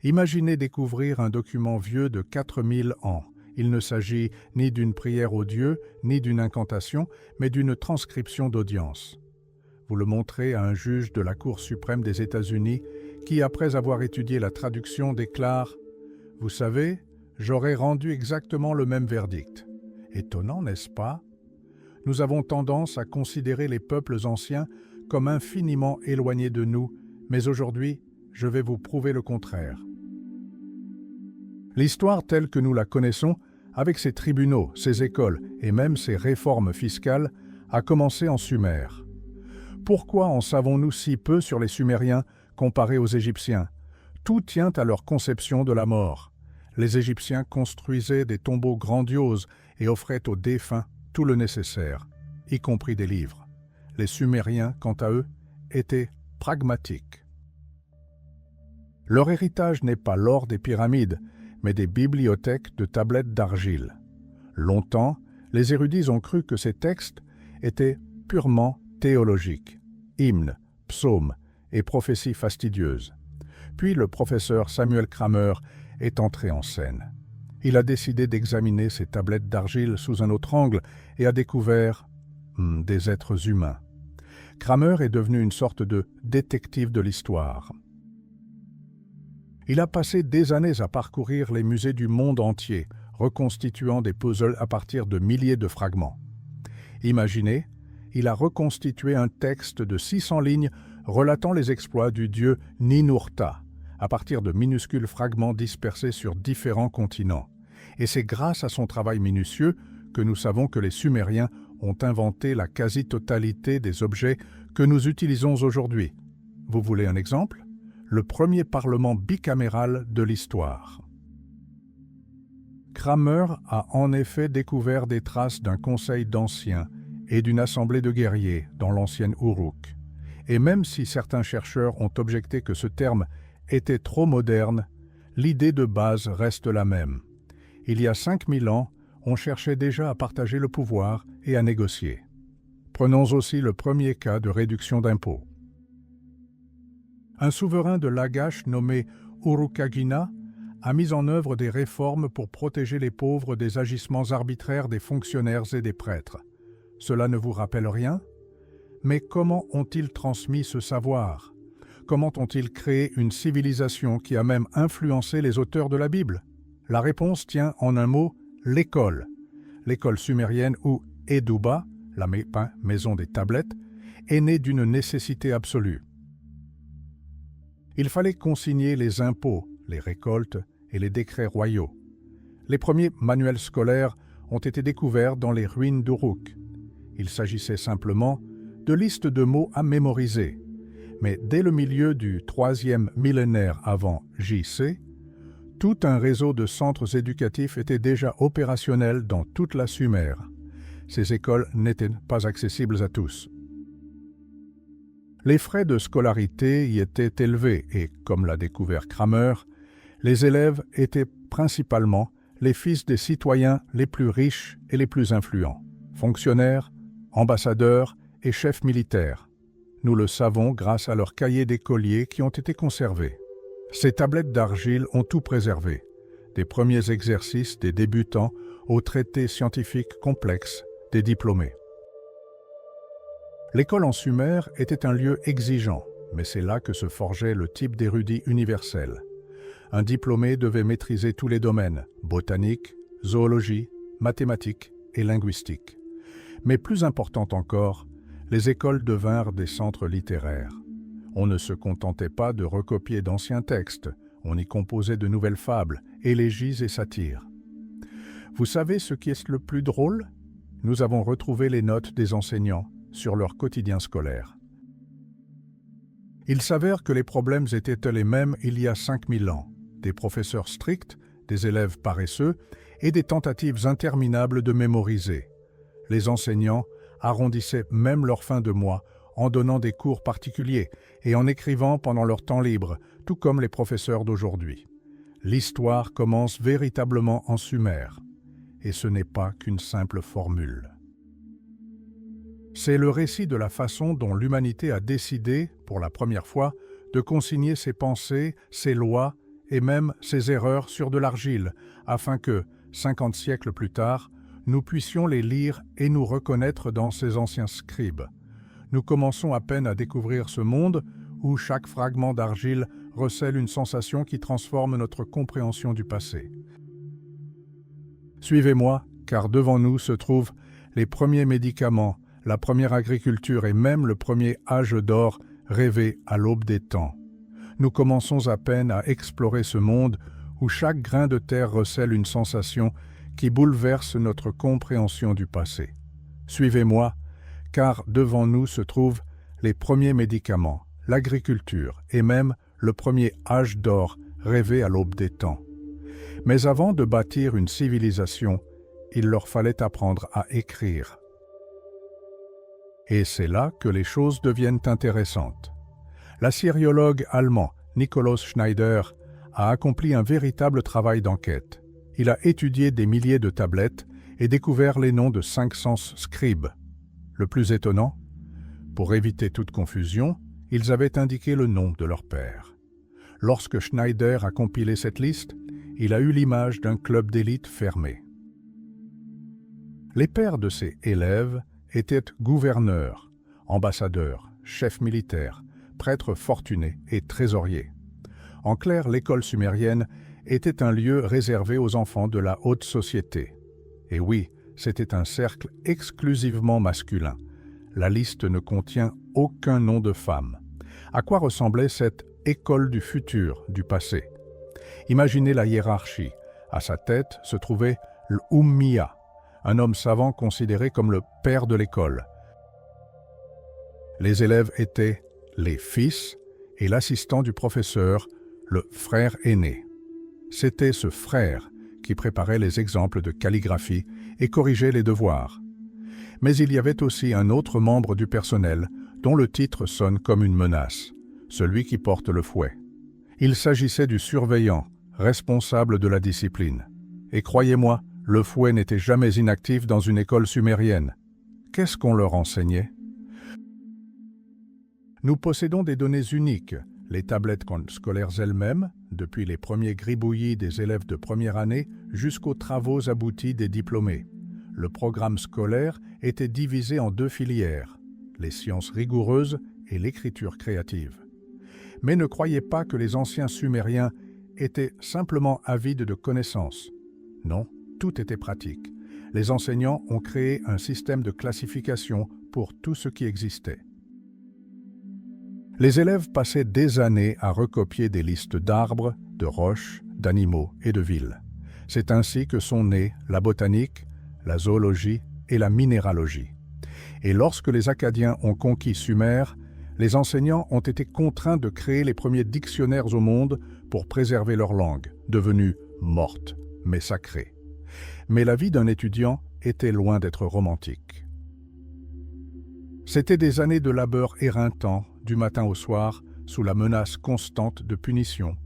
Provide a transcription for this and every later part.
Imaginez découvrir un document vieux de 4000 ans. Il ne s'agit ni d'une prière aux dieux, ni d'une incantation, mais d'une transcription d'audience. Vous le montrez à un juge de la Cour suprême des États-Unis qui, après avoir étudié la traduction, déclare « Vous savez, j'aurais rendu exactement le même verdict. » Étonnant, n'est-ce pas? Nous avons tendance à considérer les peuples anciens comme infiniment éloignés de nous, mais aujourd'hui, je vais vous prouver le contraire. L'histoire telle que nous la connaissons, avec ses tribunaux, ses écoles et même ses réformes fiscales, a commencé en Sumer. Pourquoi en savons-nous si peu sur les Sumériens comparés aux Égyptiens? Tout tient à leur conception de la mort. Les Égyptiens construisaient des tombeaux grandioses et offraient aux défunts tout le nécessaire, y compris des livres. Les Sumériens, quant à eux, étaient pragmatiques. Leur héritage n'est pas l'or des pyramides, mais des bibliothèques de tablettes d'argile. Longtemps, les érudits ont cru que ces textes étaient purement théologiques, hymnes, psaumes et prophéties fastidieuses. Puis le professeur Samuel Kramer est entré en scène. Il a décidé d'examiner ces tablettes d'argile sous un autre angle et a découvert des êtres humains. Kramer est devenu une sorte de détective de l'histoire. Il a passé des années à parcourir les musées du monde entier, reconstituant des puzzles à partir de milliers de fragments. Imaginez, il a reconstitué un texte de 600 lignes relatant les exploits du dieu Ninurta, à partir de minuscules fragments dispersés sur différents continents. Et c'est grâce à son travail minutieux que nous savons que les Sumériens ont inventé la quasi-totalité des objets que nous utilisons aujourd'hui. Vous voulez un exemple? Le premier parlement bicaméral de l'histoire. Kramer a en effet découvert des traces d'un conseil d'anciens et d'une assemblée de guerriers dans l'ancienne Uruk. Et même si certains chercheurs ont objecté que ce terme était trop moderne, l'idée de base reste la même. Il y a 5000 ans, on cherchait déjà à partager le pouvoir et à négocier. Prenons aussi le premier cas de réduction d'impôts. Un souverain de Lagash nommé Urukagina a mis en œuvre des réformes pour protéger les pauvres des agissements arbitraires des fonctionnaires et des prêtres. Cela ne vous rappelle rien? Mais comment ont-ils transmis ce savoir? Comment ont-ils créé une civilisation qui a même influencé les auteurs de la Bible? La réponse tient en un mot, l'école. L'école sumérienne ou Eduba, la maison des tablettes, est née d'une nécessité absolue. Il fallait consigner les impôts, les récoltes et les décrets royaux. Les premiers manuels scolaires ont été découverts dans les ruines d'Uruk. Il s'agissait simplement de listes de mots à mémoriser. Mais dès le milieu du 3e millénaire avant J.C., tout un réseau de centres éducatifs était déjà opérationnel dans toute la Sumer. Ces écoles n'étaient pas accessibles à tous. Les frais de scolarité y étaient élevés et, comme l'a découvert Kramer, les élèves étaient principalement les fils des citoyens les plus riches et les plus influents, fonctionnaires, ambassadeurs et chefs militaires. Nous le savons grâce à leurs cahiers d'écoliers qui ont été conservés. Ces tablettes d'argile ont tout préservé, des premiers exercices des débutants aux traités scientifiques complexes des diplômés. L'école en Sumer était un lieu exigeant, mais c'est là que se forgeait le type d'érudit universel. Un diplômé devait maîtriser tous les domaines, botanique, zoologie, mathématiques et linguistique. Mais plus important encore, les écoles devinrent des centres littéraires. On ne se contentait pas de recopier d'anciens textes, on y composait de nouvelles fables, élégies et satires. Vous savez ce qui est le plus drôle? Nous avons retrouvé les notes des enseignants sur leur quotidien scolaire. Il s'avère que les problèmes étaient les mêmes il y a 5000 ans. Des professeurs stricts, des élèves paresseux et des tentatives interminables de mémoriser. Les enseignants arrondissaient même leur fin de mois en donnant des cours particuliers et en écrivant pendant leur temps libre, tout comme les professeurs d'aujourd'hui. L'histoire commence véritablement en Sumer, et ce n'est pas qu'une simple formule. C'est le récit de la façon dont l'humanité a décidé, pour la première fois, de consigner ses pensées, ses lois et même ses erreurs sur de l'argile, afin que, 50 siècles plus tard, nous puissions les lire et nous reconnaître dans ces anciens scribes. Nous commençons à peine à découvrir ce monde où chaque fragment d'argile recèle une sensation qui transforme notre compréhension du passé. Suivez-moi, car devant nous se trouvent les premiers médicaments, la première agriculture et même le premier âge d'or rêvé à l'aube des temps. Nous commençons à peine à explorer ce monde où chaque grain de terre recèle une sensation qui bouleverse notre compréhension du passé. Suivez-moi, car devant nous se trouvent les premiers médicaments, l'agriculture et même le premier âge d'or rêvé à l'aube des temps. Mais avant de bâtir une civilisation, il leur fallait apprendre à écrire. Et c'est là que les choses deviennent intéressantes. L'assyriologue allemand Nikolaus Schneider a accompli un véritable travail d'enquête. Il a étudié des milliers de tablettes et découvert les noms de 500 scribes. Le plus étonnant, pour éviter toute confusion, ils avaient indiqué le nom de leur père. Lorsque Schneider a compilé cette liste, il a eu l'image d'un club d'élite fermé. Les pères de ces élèves étaient gouverneurs, ambassadeurs, chefs militaires, prêtres fortunés et trésoriers. En clair, l'école sumérienne était un lieu réservé aux enfants de la haute société. Et oui, c'était un cercle exclusivement masculin. La liste ne contient aucun nom de femme. À quoi ressemblait cette école du futur, du passé? Imaginez la hiérarchie. À sa tête se trouvait l'Ummiya, un homme savant considéré comme le père de l'école. Les élèves étaient les fils et l'assistant du professeur, le frère aîné. C'était ce frère qui préparait les exemples de calligraphie et corrigeait les devoirs. Mais il y avait aussi un autre membre du personnel dont le titre sonne comme une menace, celui qui porte le fouet. Il s'agissait du surveillant, responsable de la discipline. Et croyez-moi, le fouet n'était jamais inactif dans une école sumérienne. Qu'est-ce qu'on leur enseignait? Nous possédons des données uniques, les tablettes scolaires elles-mêmes, depuis les premiers gribouillis des élèves de première année jusqu'aux travaux aboutis des diplômés. Le programme scolaire était divisé en 2 filières, les sciences rigoureuses et l'écriture créative. Mais ne croyez pas que les anciens Sumériens étaient simplement avides de connaissances. Non, tout était pratique. Les enseignants ont créé un système de classification pour tout ce qui existait. Les élèves passaient des années à recopier des listes d'arbres, de roches, d'animaux et de villes. C'est ainsi que sont nées la botanique, la zoologie et la minéralogie. Et lorsque les Akkadiens ont conquis Sumer, les enseignants ont été contraints de créer les premiers dictionnaires au monde pour préserver leur langue, devenue morte, mais sacrée. Mais la vie d'un étudiant était loin d'être romantique. C'était des années de labeur éreintant, du matin au soir, sous la menace constante de punition.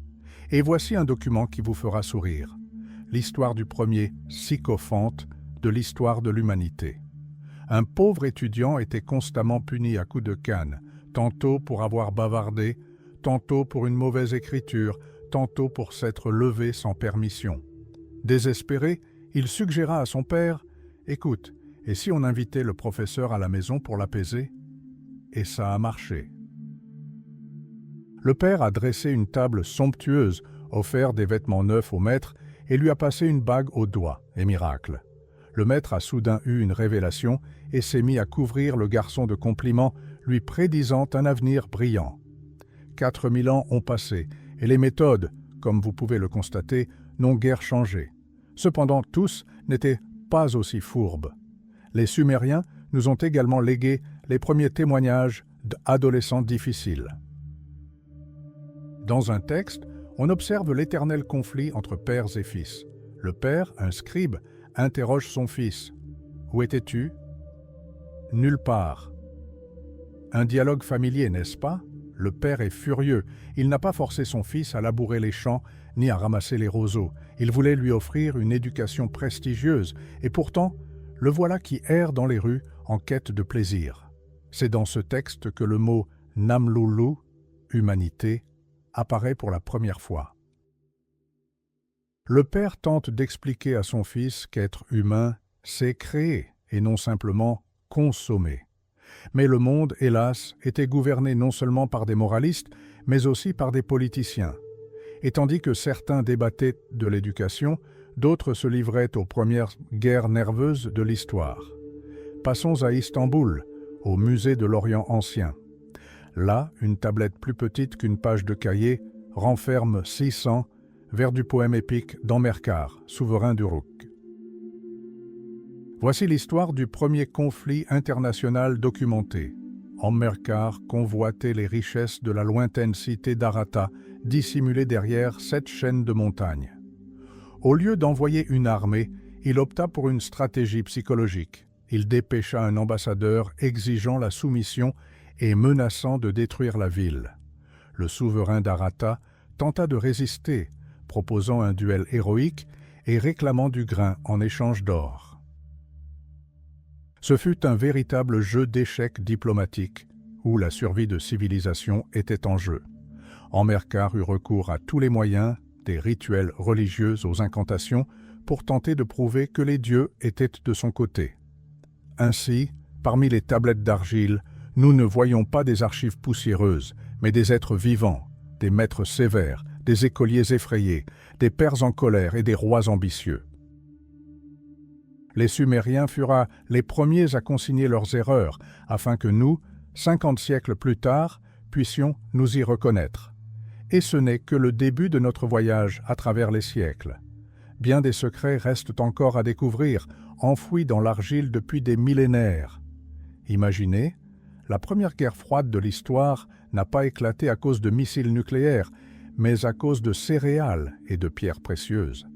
Et voici un document qui vous fera sourire. L'histoire du premier sycophante de l'histoire de l'humanité. Un pauvre étudiant était constamment puni à coups de canne, tantôt pour avoir bavardé, tantôt pour une mauvaise écriture, tantôt pour s'être levé sans permission. Désespéré, il suggéra à son père « Écoute, et si on invitait le professeur à la maison pour l'apaiser ?» Et ça a marché. Le père a dressé une table somptueuse, offert des vêtements neufs au maître et lui a passé une bague au doigt, et miracle. Le maître a soudain eu une révélation et s'est mis à couvrir le garçon de compliments, lui prédisant un avenir brillant. 4000 ans ont passé, et les méthodes, comme vous pouvez le constater, n'ont guère changé. Cependant, tous n'étaient pas aussi fourbes. Les Sumériens nous ont également légué les premiers témoignages d'adolescents difficiles. Dans un texte, on observe l'éternel conflit entre pères et fils. Le père, un scribe, interroge son fils. « Où étais-tu » ? « Nulle part. » Un dialogue familier, n'est-ce pas ? Le père est furieux. Il n'a pas forcé son fils à labourer les champs ni à ramasser les roseaux. Il voulait lui offrir une éducation prestigieuse. Et pourtant, le voilà qui erre dans les rues en quête de plaisir. C'est dans ce texte que le mot « namloulou » humanité, apparaît pour la première fois. Le père tente d'expliquer à son fils qu'être humain, c'est créer et non simplement consommer. Mais le monde, hélas, était gouverné non seulement par des moralistes, mais aussi par des politiciens. Et tandis que certains débattaient de l'éducation, d'autres se livraient aux premières guerres nerveuses de l'histoire. Passons à Istanbul, au musée de l'Orient ancien. Là, une tablette plus petite qu'une page de cahier renferme 600 vers du poème épique d'Ammerkar, souverain d'Uruk. Voici l'histoire du premier conflit international documenté. Ammerkar convoitait les richesses de la lointaine cité d'Arata, dissimulée derrière 7 chaînes de montagnes. Au lieu d'envoyer une armée, il opta pour une stratégie psychologique. Il dépêcha un ambassadeur exigeant la soumission et menaçant de détruire la ville. Le souverain d'Arata tenta de résister, proposant un duel héroïque et réclamant du grain en échange d'or. Ce fut un véritable jeu d'échecs diplomatique, où la survie de civilisation était en jeu. Ammerkar eut recours à tous les moyens, des rituels religieux aux incantations, pour tenter de prouver que les dieux étaient de son côté. Ainsi, parmi les tablettes d'argile, nous ne voyons pas des archives poussiéreuses, mais des êtres vivants, des maîtres sévères, des écoliers effrayés, des pères en colère et des rois ambitieux. Les Sumériens furent les premiers à consigner leurs erreurs, afin que nous, 50 siècles plus tard, puissions nous y reconnaître. Et ce n'est que le début de notre voyage à travers les siècles. Bien des secrets restent encore à découvrir, enfouis dans l'argile depuis des millénaires. Imaginez, la première guerre froide de l'histoire n'a pas éclaté à cause de missiles nucléaires, mais à cause de céréales et de pierres précieuses.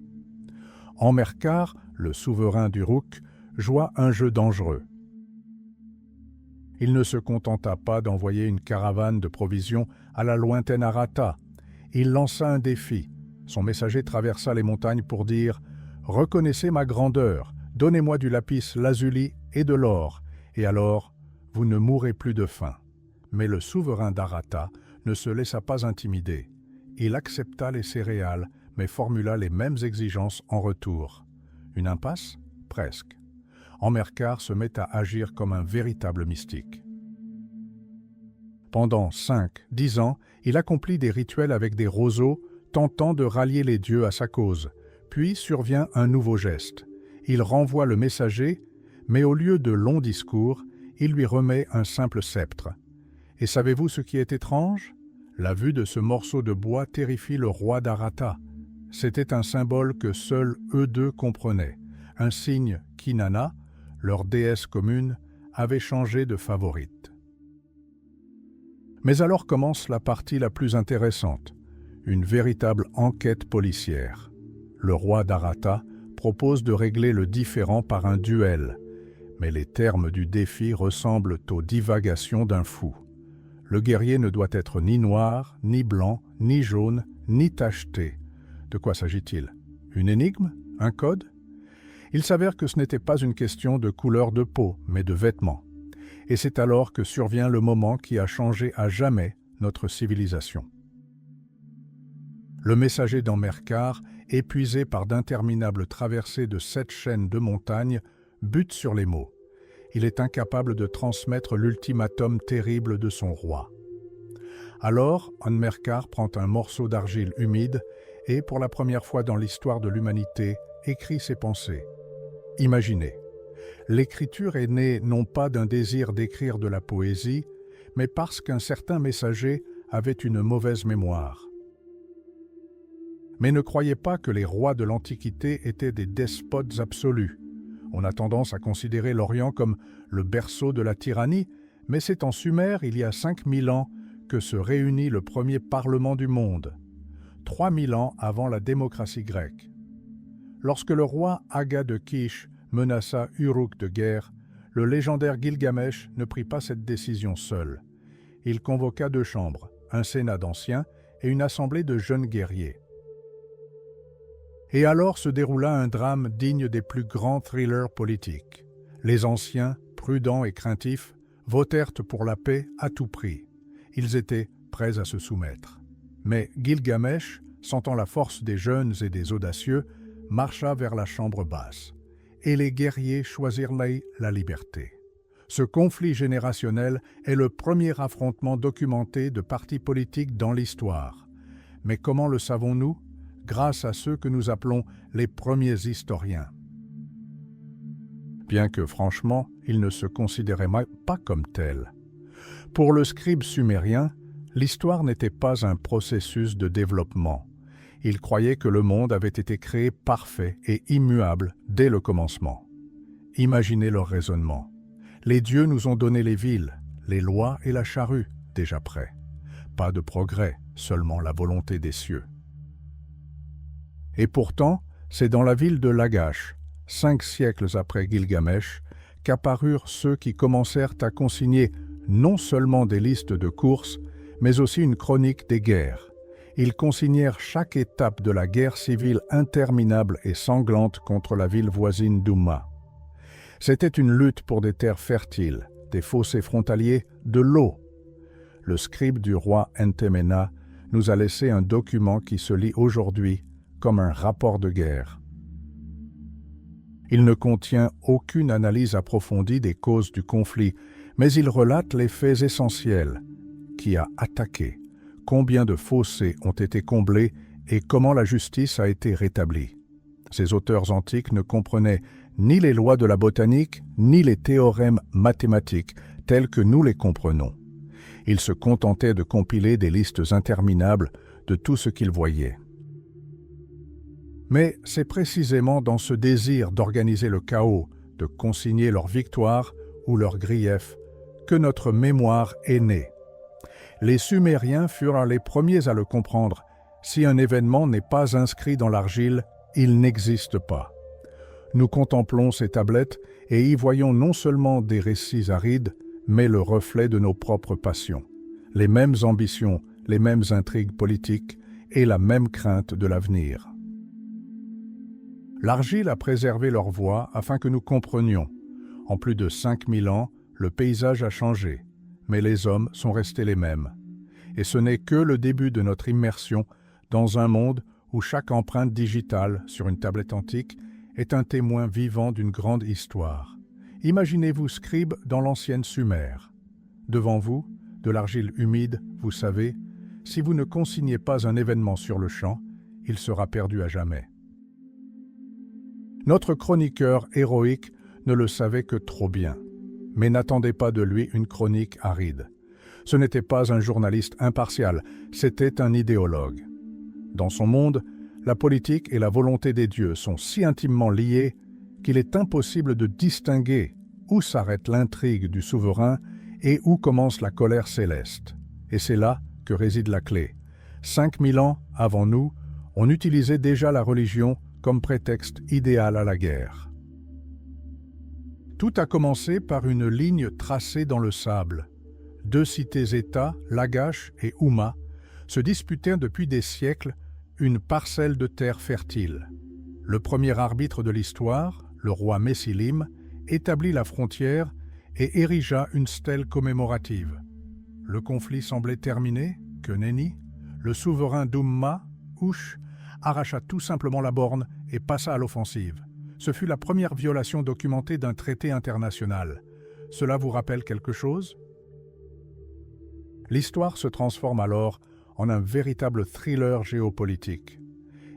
Ammerkar, le souverain d'Uruk, joua un jeu dangereux. Il ne se contenta pas d'envoyer une caravane de provisions à la lointaine Arata. Il lança un défi. Son messager traversa les montagnes pour dire « Reconnaissez ma grandeur, donnez-moi du lapis lazuli et de l'or, et alors vous ne mourrez plus de faim. » Mais le souverain d'Arata ne se laissa pas intimider. Il accepta les céréales, mais formula les mêmes exigences en retour. Une impasse? Presque. Ammerkar se met à agir comme un véritable mystique. Pendant 5-10 ans, il accomplit des rituels avec des roseaux, tentant de rallier les dieux à sa cause. Puis survient un nouveau geste. Il renvoie le messager, mais au lieu de longs discours, il lui remet un simple sceptre. Et savez-vous ce qui est étrange? La vue de ce morceau de bois terrifie le roi d'Arata. C'était un symbole que seuls eux deux comprenaient, un signe qu'Inanna, leur déesse commune, avait changé de favorite. Mais alors commence la partie la plus intéressante, une véritable enquête policière. Le roi d'Arata propose de régler le différend par un duel, mais les termes du défi ressemblent aux divagations d'un fou. Le guerrier ne doit être ni noir, ni blanc, ni jaune, ni tacheté. De quoi s'agit-il? Une énigme? Un code? Il s'avère que ce n'était pas une question de couleur de peau, mais de vêtements. Et c'est alors que survient le moment qui a changé à jamais notre civilisation. Le messager d'Ammerkar, épuisé par d'interminables traversées de 7 chaînes de montagnes, bute sur les mots. Il est incapable de transmettre l'ultimatum terrible de son roi. Alors, Ammerkar prend un morceau d'argile humide et, pour la première fois dans l'histoire de l'humanité, écrit ses pensées. Imaginez, l'écriture est née non pas d'un désir d'écrire de la poésie, mais parce qu'un certain messager avait une mauvaise mémoire. Mais ne croyez pas que les rois de l'Antiquité étaient des despotes absolus. On a tendance à considérer l'Orient comme le berceau de la tyrannie, mais c'est en Sumer, il y a 5000 ans, que se réunit le premier parlement du monde, 3000 ans avant la démocratie grecque. Lorsque le roi Aga de Kish menaça Uruk de guerre, le légendaire Gilgamesh ne prit pas cette décision seul. Il convoqua 2 chambres, un sénat d'anciens et une assemblée de jeunes guerriers. Et alors se déroula un drame digne des plus grands thrillers politiques. Les anciens, prudents et craintifs, votèrent pour la paix à tout prix. Ils étaient prêts à se soumettre. Mais Gilgamesh, sentant la force des jeunes et des audacieux, marcha vers la chambre basse. Et les guerriers choisirent la liberté. Ce conflit générationnel est le premier affrontement documenté de partis politiques dans l'histoire. Mais comment le savons-nous? Grâce à ceux que nous appelons les premiers historiens. Bien que franchement, ils ne se considéraient pas comme tels. Pour le scribe sumérien, l'histoire n'était pas un processus de développement. Il croyait que le monde avait été créé parfait et immuable dès le commencement. Imaginez leur raisonnement. Les dieux nous ont donné les villes, les lois et la charrue, déjà prêts. Pas de progrès, seulement la volonté des cieux. Et pourtant, c'est dans la ville de Lagash, 5 siècles après Gilgamesh, qu'apparurent ceux qui commencèrent à consigner non seulement des listes de courses, mais aussi une chronique des guerres. Ils consignèrent chaque étape de la guerre civile interminable et sanglante contre la ville voisine d'Umma. C'était une lutte pour des terres fertiles, des fossés frontaliers, de l'eau. Le scribe du roi Entemena nous a laissé un document qui se lit aujourd'hui comme un rapport de guerre. Il ne contient aucune analyse approfondie des causes du conflit, mais il relate les faits essentiels. Qui a attaqué, combien de fossés ont été comblés et comment la justice a été rétablie. Ces auteurs antiques ne comprenaient ni les lois de la botanique, ni les théorèmes mathématiques tels que nous les comprenons. Ils se contentaient de compiler des listes interminables de tout ce qu'ils voyaient. Mais c'est précisément dans ce désir d'organiser le chaos, de consigner leur victoire ou leur grief, que notre mémoire est née. Les Sumériens furent les premiers à le comprendre. Si un événement n'est pas inscrit dans l'argile, il n'existe pas. Nous contemplons ces tablettes et y voyons non seulement des récits arides, mais le reflet de nos propres passions, les mêmes ambitions, les mêmes intrigues politiques et la même crainte de l'avenir. L'argile a préservé leur voix afin que nous comprenions. En plus de 5000 ans, le paysage a changé, mais les hommes sont restés les mêmes. Et ce n'est que le début de notre immersion dans un monde où chaque empreinte digitale sur une tablette antique est un témoin vivant d'une grande histoire. Imaginez-vous scribe dans l'ancienne Sumer. Devant vous, de l'argile humide, vous savez, si vous ne consignez pas un événement sur le champ, il sera perdu à jamais. Notre chroniqueur héroïque ne le savait que trop bien, mais n'attendez pas de lui une chronique aride. Ce n'était pas un journaliste impartial, c'était un idéologue. Dans son monde, la politique et la volonté des dieux sont si intimement liées qu'il est impossible de distinguer où s'arrête l'intrigue du souverain et où commence la colère céleste. Et c'est là que réside la clé. 5000 ans avant nous, on utilisait déjà la religion comme prétexte idéal à la guerre. Tout a commencé par une ligne tracée dans le sable. 2 cités-États, Lagash et Umma, se disputaient depuis des siècles une parcelle de terre fertile. Le premier arbitre de l'histoire, le roi Messilim, établit la frontière et érigea une stèle commémorative. Le conflit semblait terminé, que nenni, le souverain d'Umma, Ush, arracha tout simplement la borne et passa à l'offensive. Ce fut la première violation documentée d'un traité international. Cela vous rappelle quelque chose? L'histoire se transforme alors en un véritable thriller géopolitique.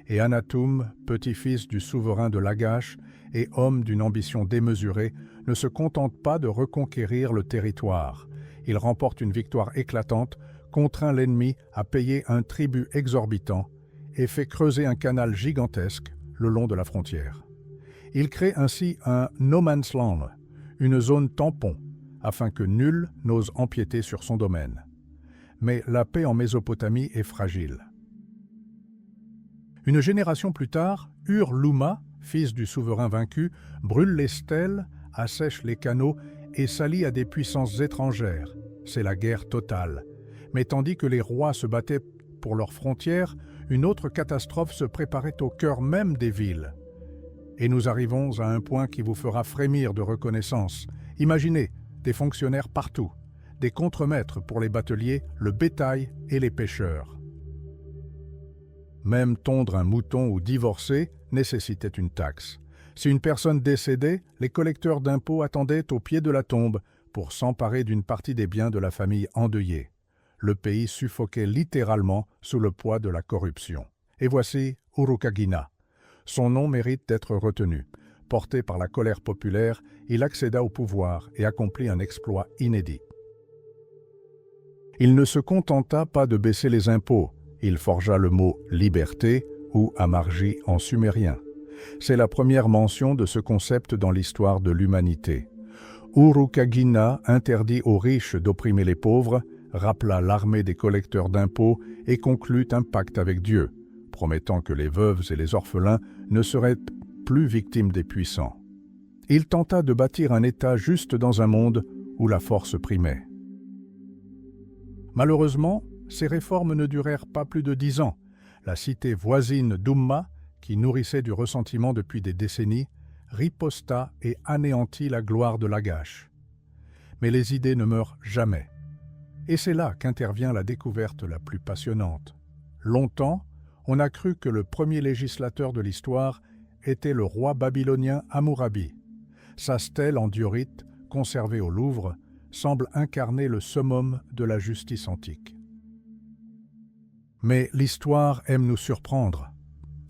Et Anatum, petit-fils du souverain de Lagash et homme d'une ambition démesurée, ne se contente pas de reconquérir le territoire. Il remporte une victoire éclatante, contraint l'ennemi à payer un tribut exorbitant et fait creuser un canal gigantesque le long de la frontière. Il crée ainsi un no man's land, une zone tampon, afin que nul n'ose empiéter sur son domaine. Mais la paix en Mésopotamie est fragile. Une génération plus tard, Ur-Luma, fils du souverain vaincu, brûle les stèles, assèche les canaux et s'allie à des puissances étrangères. C'est la guerre totale. Mais tandis que les rois se battaient pour leurs frontières, une autre catastrophe se préparait au cœur même des villes. Et nous arrivons à un point qui vous fera frémir de reconnaissance. Imaginez des fonctionnaires partout, des contremaîtres pour les bateliers, le bétail et les pêcheurs. Même tondre un mouton ou divorcer nécessitait une taxe. Si une personne décédait, les collecteurs d'impôts attendaient au pied de la tombe pour s'emparer d'une partie des biens de la famille endeuillée. Le pays suffoquait littéralement sous le poids de la corruption. Et voici Urukagina. Son nom mérite d'être retenu. Porté par la colère populaire, il accéda au pouvoir et accomplit un exploit inédit. Il ne se contenta pas de baisser les impôts, il forgea le mot « liberté » ou « amarji » en sumérien. C'est la première mention de ce concept dans l'histoire de l'humanité. Urukagina interdit aux riches d'opprimer les pauvres, rappela l'armée des collecteurs d'impôts et conclut un pacte avec Dieu, promettant que les veuves et les orphelins ne seraient plus victimes des puissants. Il tenta de bâtir un État juste dans un monde où la force primait. Malheureusement, ces réformes ne durèrent pas plus de 10 ans. La cité voisine d'Umma, qui nourrissait du ressentiment depuis des décennies, riposta et anéantit la gloire de Lagash. Mais les idées ne meurent jamais. Et c'est là qu'intervient la découverte la plus passionnante. Longtemps, on a cru que le premier législateur de l'histoire était le roi babylonien Hammurabi. Sa stèle en diorite, conservée au Louvre, semble incarner le summum de la justice antique. Mais l'histoire aime nous surprendre.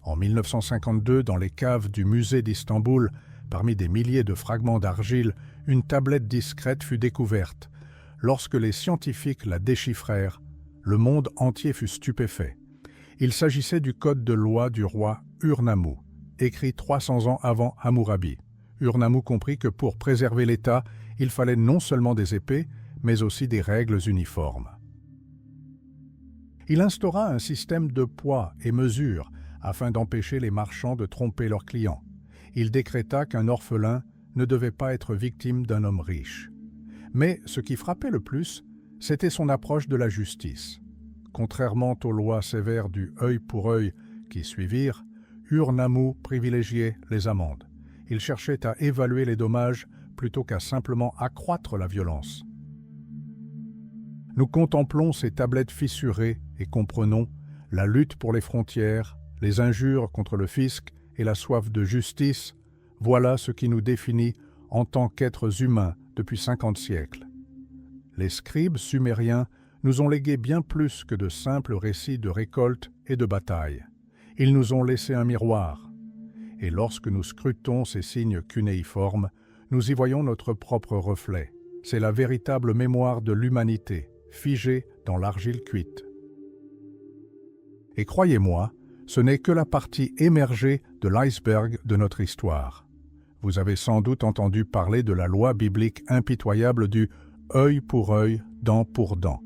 En 1952, dans les caves du musée d'Istanbul, parmi des milliers de fragments d'argile, une tablette discrète fut découverte. Lorsque les scientifiques la déchiffrèrent, le monde entier fut stupéfait. Il s'agissait du code de loi du roi Urnammu, écrit 300 ans avant Hammurabi. Urnammu comprit que pour préserver l'État, il fallait non seulement des épées, mais aussi des règles uniformes. Il instaura un système de poids et mesures afin d'empêcher les marchands de tromper leurs clients. Il décréta qu'un orphelin ne devait pas être victime d'un homme riche. Mais ce qui frappait le plus, c'était son approche de la justice. Contrairement aux lois sévères du œil pour œil qui suivirent, Urnammu privilégiait les amendes. Il cherchait à évaluer les dommages plutôt qu'à simplement accroître la violence. Nous contemplons ces tablettes fissurées et comprenons la lutte pour les frontières, les injures contre le fisc et la soif de justice. Voilà ce qui nous définit en tant qu'êtres humains depuis 50 siècles. Les scribes sumériens nous ont légué bien plus que de simples récits de récoltes et de batailles. Ils nous ont laissé un miroir. Et lorsque nous scrutons ces signes cunéiformes, nous y voyons notre propre reflet. C'est la véritable mémoire de l'humanité, figée dans l'argile cuite. Et croyez-moi, ce n'est que la partie émergée de l'iceberg de notre histoire. Vous avez sans doute entendu parler de la loi biblique impitoyable du « œil pour œil, dent pour dent ».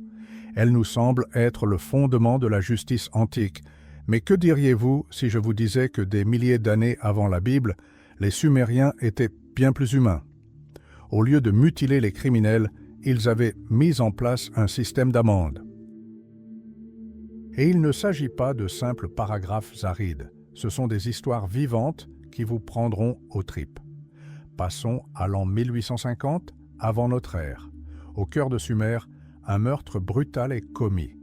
Elle nous semble être le fondement de la justice antique. Mais que diriez-vous si je vous disais que des milliers d'années avant la Bible, les Sumériens étaient bien plus humains? Au lieu de mutiler les criminels, ils avaient mis en place un système d'amendes. Et il ne s'agit pas de simples paragraphes arides. Ce sont des histoires vivantes qui vous prendront aux tripes. Passons à l'an 1850, avant notre ère. Au cœur de Sumer, un meurtre brutal est commis.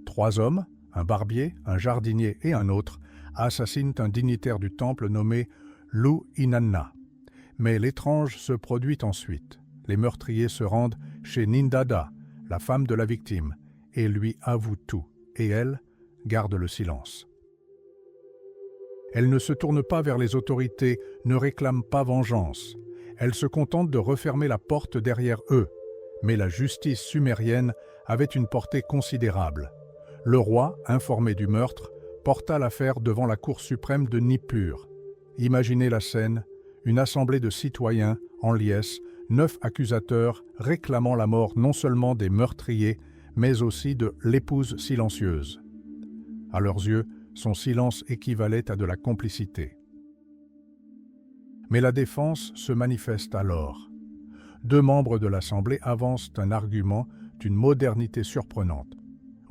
3 hommes, un barbier, un jardinier et un autre, assassinent un dignitaire du temple nommé Lu Inanna. Mais l'étrange se produit ensuite. Les meurtriers se rendent chez Nindada, la femme de la victime, et lui avouent tout, et elle garde le silence. Elle ne se tourne pas vers les autorités, ne réclame pas vengeance. Elle se contente de refermer la porte derrière eux. Mais la justice sumérienne avait une portée considérable. Le roi, informé du meurtre, porta l'affaire devant la Cour suprême de Nippur. Imaginez la scène, une assemblée de citoyens, en liesse, 9 accusateurs réclamant la mort non seulement des meurtriers, mais aussi de l'épouse silencieuse. À leurs yeux, son silence équivalait à de la complicité. Mais la défense se manifeste alors. 2 membres de l'Assemblée avancent un argument d'une modernité surprenante.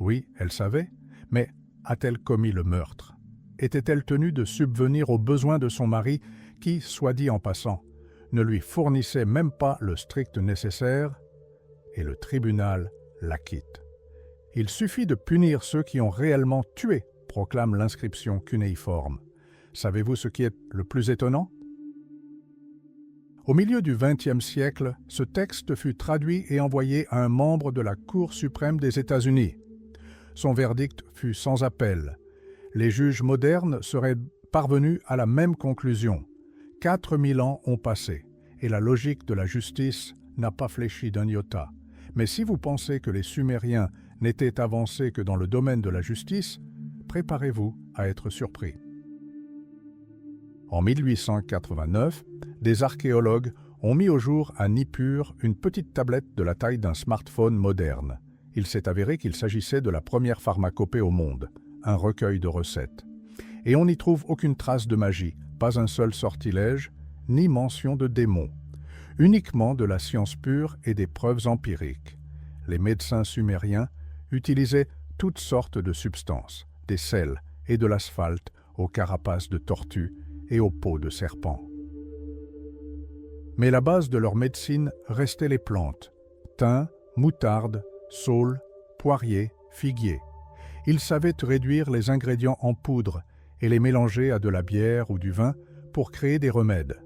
Oui, elle savait, mais a-t-elle commis le meurtre? Était-elle tenue de subvenir aux besoins de son mari qui, soit dit en passant, ne lui fournissait même pas le strict nécessaire? Et le tribunal l'acquitte. Il suffit de punir ceux qui ont réellement tué, proclame l'inscription cunéiforme. Savez-vous ce qui est le plus étonnant? Au milieu du XXe siècle, ce texte fut traduit et envoyé à un membre de la Cour suprême des États-Unis. Son verdict fut sans appel. Les juges modernes seraient parvenus à la même conclusion. 4000 ans ont passé, et la logique de la justice n'a pas fléchi d'un iota. Mais si vous pensez que les Sumériens n'étaient avancés que dans le domaine de la justice, préparez-vous à être surpris. En 1889, des archéologues ont mis au jour à Nippur une petite tablette de la taille d'un smartphone moderne. Il s'est avéré qu'il s'agissait de la première pharmacopée au monde, un recueil de recettes. Et on n'y trouve aucune trace de magie, pas un seul sortilège, ni mention de démons. Uniquement de la science pure et des preuves empiriques. Les médecins sumériens utilisaient toutes sortes de substances, des sels et de l'asphalte aux carapaces de tortues et aux peaux de serpents. Mais la base de leur médecine restait les plantes, thym, moutarde, saule, poirier, figuier. Ils savaient réduire les ingrédients en poudre et les mélanger à de la bière ou du vin pour créer des remèdes.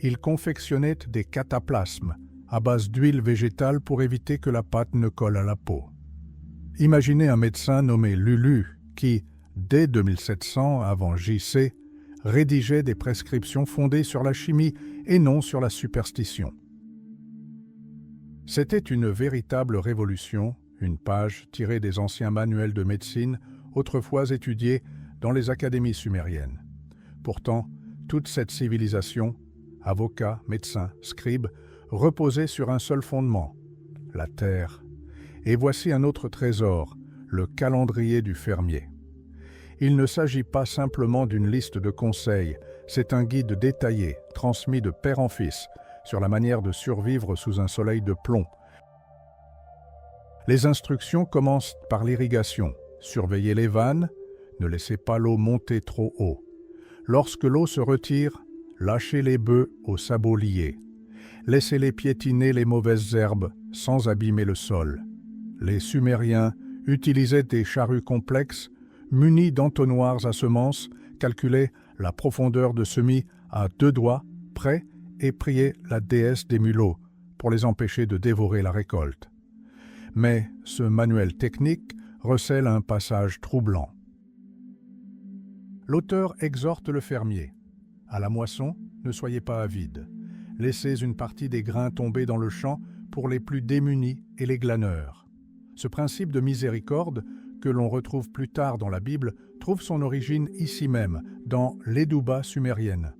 Ils confectionnaient des cataplasmes à base d'huile végétale pour éviter que la pâte ne colle à la peau. Imaginez un médecin nommé Lulu qui, dès 2700 avant J.C., rédigeait des prescriptions fondées sur la chimie et non sur la superstition. C'était une véritable révolution, une page tirée des anciens manuels de médecine autrefois étudiés dans les académies sumériennes. Pourtant, toute cette civilisation, avocats, médecins, scribes, reposait sur un seul fondement, la terre. Et voici un autre trésor, le calendrier du fermier. Il ne s'agit pas simplement d'une liste de conseils, c'est un guide détaillé, transmis de père en fils, sur la manière de survivre sous un soleil de plomb. Les instructions commencent par l'irrigation. Surveillez les vannes, ne laissez pas l'eau monter trop haut. Lorsque l'eau se retire, lâchez les bœufs aux sabots liés. Laissez-les piétiner les mauvaises herbes sans abîmer le sol. Les Sumériens utilisaient des charrues complexes munis d'entonnoirs à semences, calculaient la profondeur de semis à 2 doigts, près, et priaient la déesse des mulots pour les empêcher de dévorer la récolte. Mais ce manuel technique recèle un passage troublant. L'auteur exhorte le fermier. À la moisson, ne soyez pas avide. Laissez une partie des grains tomber dans le champ pour les plus démunis et les glaneurs. Ce principe de miséricorde, que l'on retrouve plus tard dans la Bible, trouve son origine ici même, dans l'Edouba sumérienne.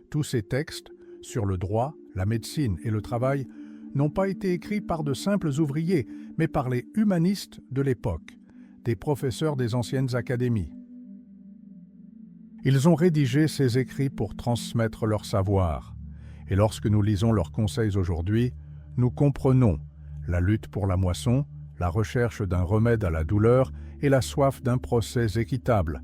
Tous ces textes, sur le droit, la médecine et le travail, n'ont pas été écrits par de simples ouvriers, mais par les humanistes de l'époque, des professeurs des anciennes académies. Ils ont rédigé ces écrits pour transmettre leur savoir, et lorsque nous lisons leurs conseils aujourd'hui, nous comprenons la lutte pour la moisson, la recherche d'un remède à la douleur et la soif d'un procès équitable.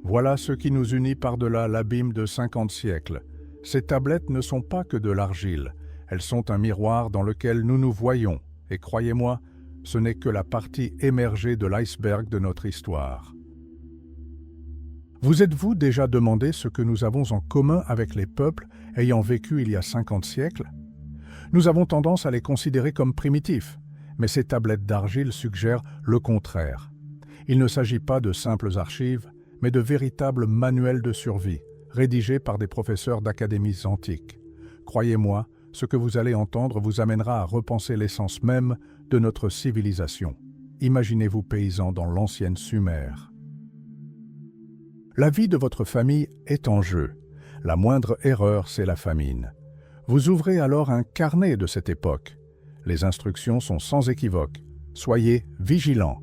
Voilà ce qui nous unit par-delà l'abîme de 50 siècles. Ces tablettes ne sont pas que de l'argile, elles sont un miroir dans lequel nous nous voyons, et croyez-moi, ce n'est que la partie émergée de l'iceberg de notre histoire. Vous êtes-vous déjà demandé ce que nous avons en commun avec les peuples ayant vécu il y a 50 siècles? Nous avons tendance à les considérer comme primitifs, mais ces tablettes d'argile suggèrent le contraire. Il ne s'agit pas de simples archives, mais de véritables manuels de survie, rédigés par des professeurs d'académies antiques. Croyez-moi, ce que vous allez entendre vous amènera à repenser l'essence même de notre civilisation. Imaginez-vous paysan dans l'ancienne Sumer. La vie de votre famille est en jeu. La moindre erreur, c'est la famine. Vous ouvrez alors un carnet de cette époque. Les instructions sont sans équivoque. Soyez vigilants.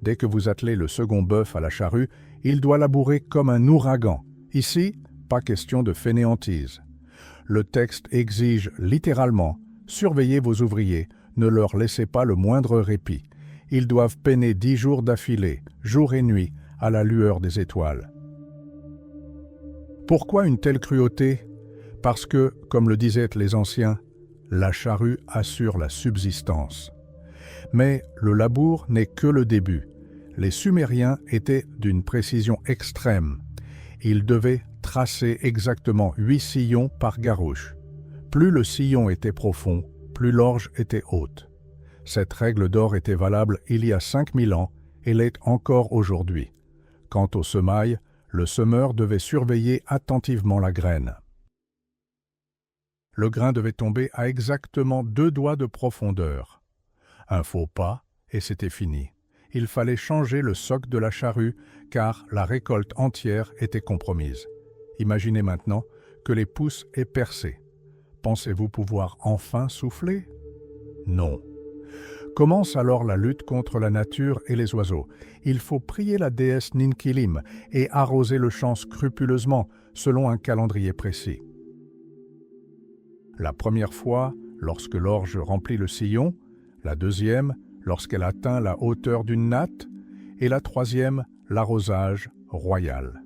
Dès que vous attelez le second bœuf à la charrue, il doit labourer comme un ouragan. Ici, pas question de fainéantise. Le texte exige littéralement « Surveillez vos ouvriers, ne leur laissez pas le moindre répit. Ils doivent peiner 10 jours d'affilée, jour et nuit, à la lueur des étoiles. » Pourquoi une telle cruauté? Parce que, comme le disaient les anciens, la charrue assure la subsistance. Mais le labour n'est que le début. Les Sumériens étaient d'une précision extrême. Ils devaient tracer exactement 8 sillons par garouche. Plus le sillon était profond, plus l'orge était haute. Cette règle d'or était valable il y a 5000 ans et l'est encore aujourd'hui. Quant au semail, le semeur devait surveiller attentivement la graine. Le grain devait tomber à exactement 2 doigts de profondeur. Un faux pas, et c'était fini. Il fallait changer le soc de la charrue, car la récolte entière était compromise. Imaginez maintenant que les pousses aient percé. Pensez-vous pouvoir enfin souffler? Non. Commence alors la lutte contre la nature et les oiseaux. Il faut prier la déesse Ninkilim et arroser le champ scrupuleusement, selon un calendrier précis. La première fois, lorsque l'orge remplit le sillon, la deuxième, lorsqu'elle atteint la hauteur d'une natte, et la troisième, l'arrosage royal.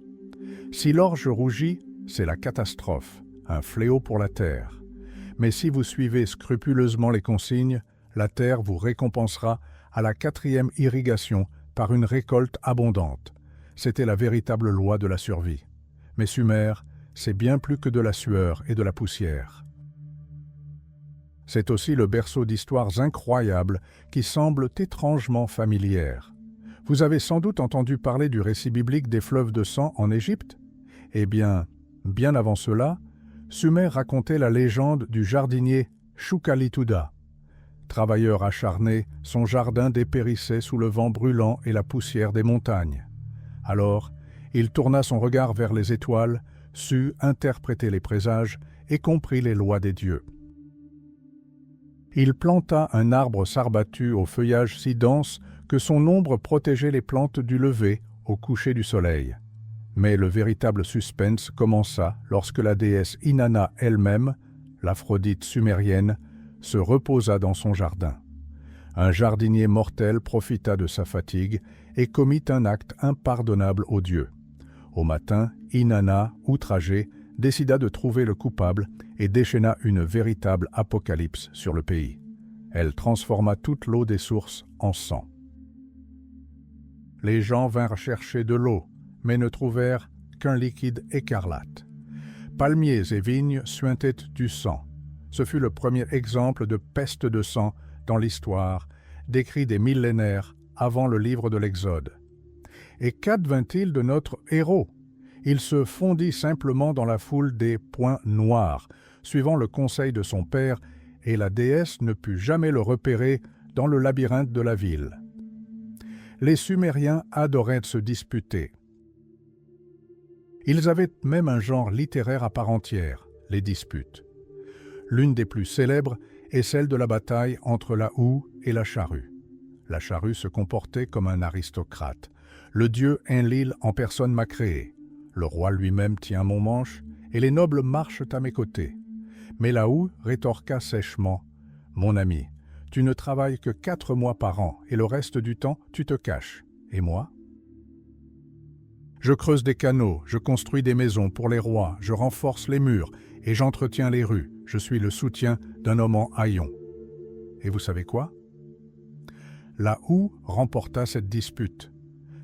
Si l'orge rougit, c'est la catastrophe, un fléau pour la terre. Mais si vous suivez scrupuleusement les consignes, la terre vous récompensera à la 4e irrigation par une récolte abondante. C'était la véritable loi de la survie. Mais Sumer, c'est bien plus que de la sueur et de la poussière. C'est aussi le berceau d'histoires incroyables qui semblent étrangement familières. Vous avez sans doute entendu parler du récit biblique des fleuves de sang en Égypte? Eh bien avant cela, Sumer racontait la légende du jardinier Shukalituda. Travailleur acharné, son jardin dépérissait sous le vent brûlant et la poussière des montagnes. Alors, il tourna son regard vers les étoiles, sut interpréter les présages et comprit les lois des dieux. Il planta un arbre sarbattu au feuillage si dense que son ombre protégeait les plantes du lever au coucher du soleil. Mais le véritable suspense commença lorsque la déesse Inanna elle-même, l'Aphrodite sumérienne, se reposa dans son jardin. Un jardinier mortel profita de sa fatigue et commit un acte impardonnable aux dieux. Au matin, Inanna, outragée, décida de trouver le coupable et déchaîna une véritable apocalypse sur le pays. Elle transforma toute l'eau des sources en sang. Les gens vinrent chercher de l'eau, mais ne trouvèrent qu'un liquide écarlate. Palmiers et vignes suintaient du sang. Ce fut le premier exemple de peste de sang dans l'histoire, décrit des millénaires avant le livre de l'Exode. Et qu'advint-il de notre héros? Il se fondit simplement dans la foule des points noirs, suivant le conseil de son père, et la déesse ne put jamais le repérer dans le labyrinthe de la ville. Les Sumériens adoraient se disputer. Ils avaient même un genre littéraire à part entière, les disputes. L'une des plus célèbres est celle de la bataille entre la houe et la charrue. La charrue se comportait comme un aristocrate. Le dieu Enlil en personne m'a créé. Le roi lui-même tient mon manche, et les nobles marchent à mes côtés. Mais la houe rétorqua sèchement. « Mon ami, tu ne travailles que 4 mois par an, et le reste du temps, tu te caches. Et moi ? Je creuse des canaux, je construis des maisons pour les rois, je renforce les murs, et j'entretiens les rues. Je suis le soutien d'un homme en haillons. Et vous savez quoi? La houe remporta cette dispute,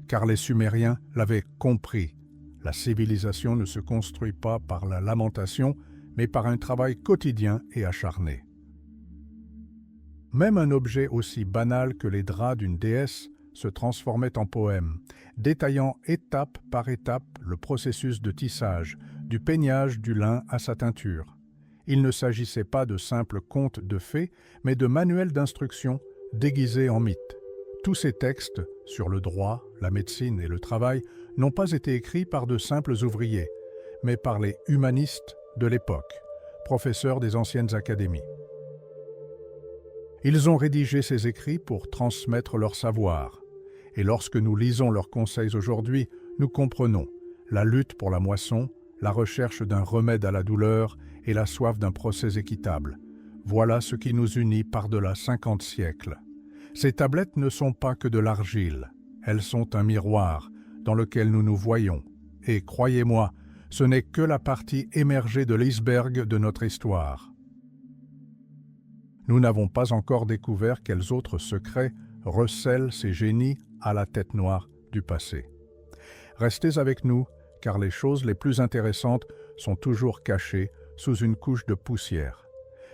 car les Sumériens l'avaient compris. La civilisation ne se construit pas par la lamentation, mais par un travail quotidien et acharné. Même un objet aussi banal que les draps d'une déesse se transformait en poème, détaillant étape par étape le processus de tissage, du peignage du lin à sa teinture. Il ne s'agissait pas de simples contes de fées, mais de manuels d'instruction déguisés en mythes. Tous ces textes, sur le droit, la médecine et le travail, n'ont pas été écrits par de simples ouvriers, mais par les humanistes de l'époque, professeurs des anciennes académies. Ils ont rédigé ces écrits pour transmettre leur savoir, et lorsque nous lisons leurs conseils aujourd'hui, nous comprenons la lutte pour la moisson, la recherche d'un remède à la douleur et la soif d'un procès équitable. Voilà ce qui nous unit par-delà 50 siècles. Ces tablettes ne sont pas que de l'argile, elles sont un miroir dans lequel nous nous voyons. Et croyez-moi, ce n'est que la partie émergée de l'iceberg de notre histoire. Nous n'avons pas encore découvert quels autres secrets recèle ces génies à la tête noire du passé. Restez avec nous, car les choses les plus intéressantes sont toujours cachées sous une couche de poussière.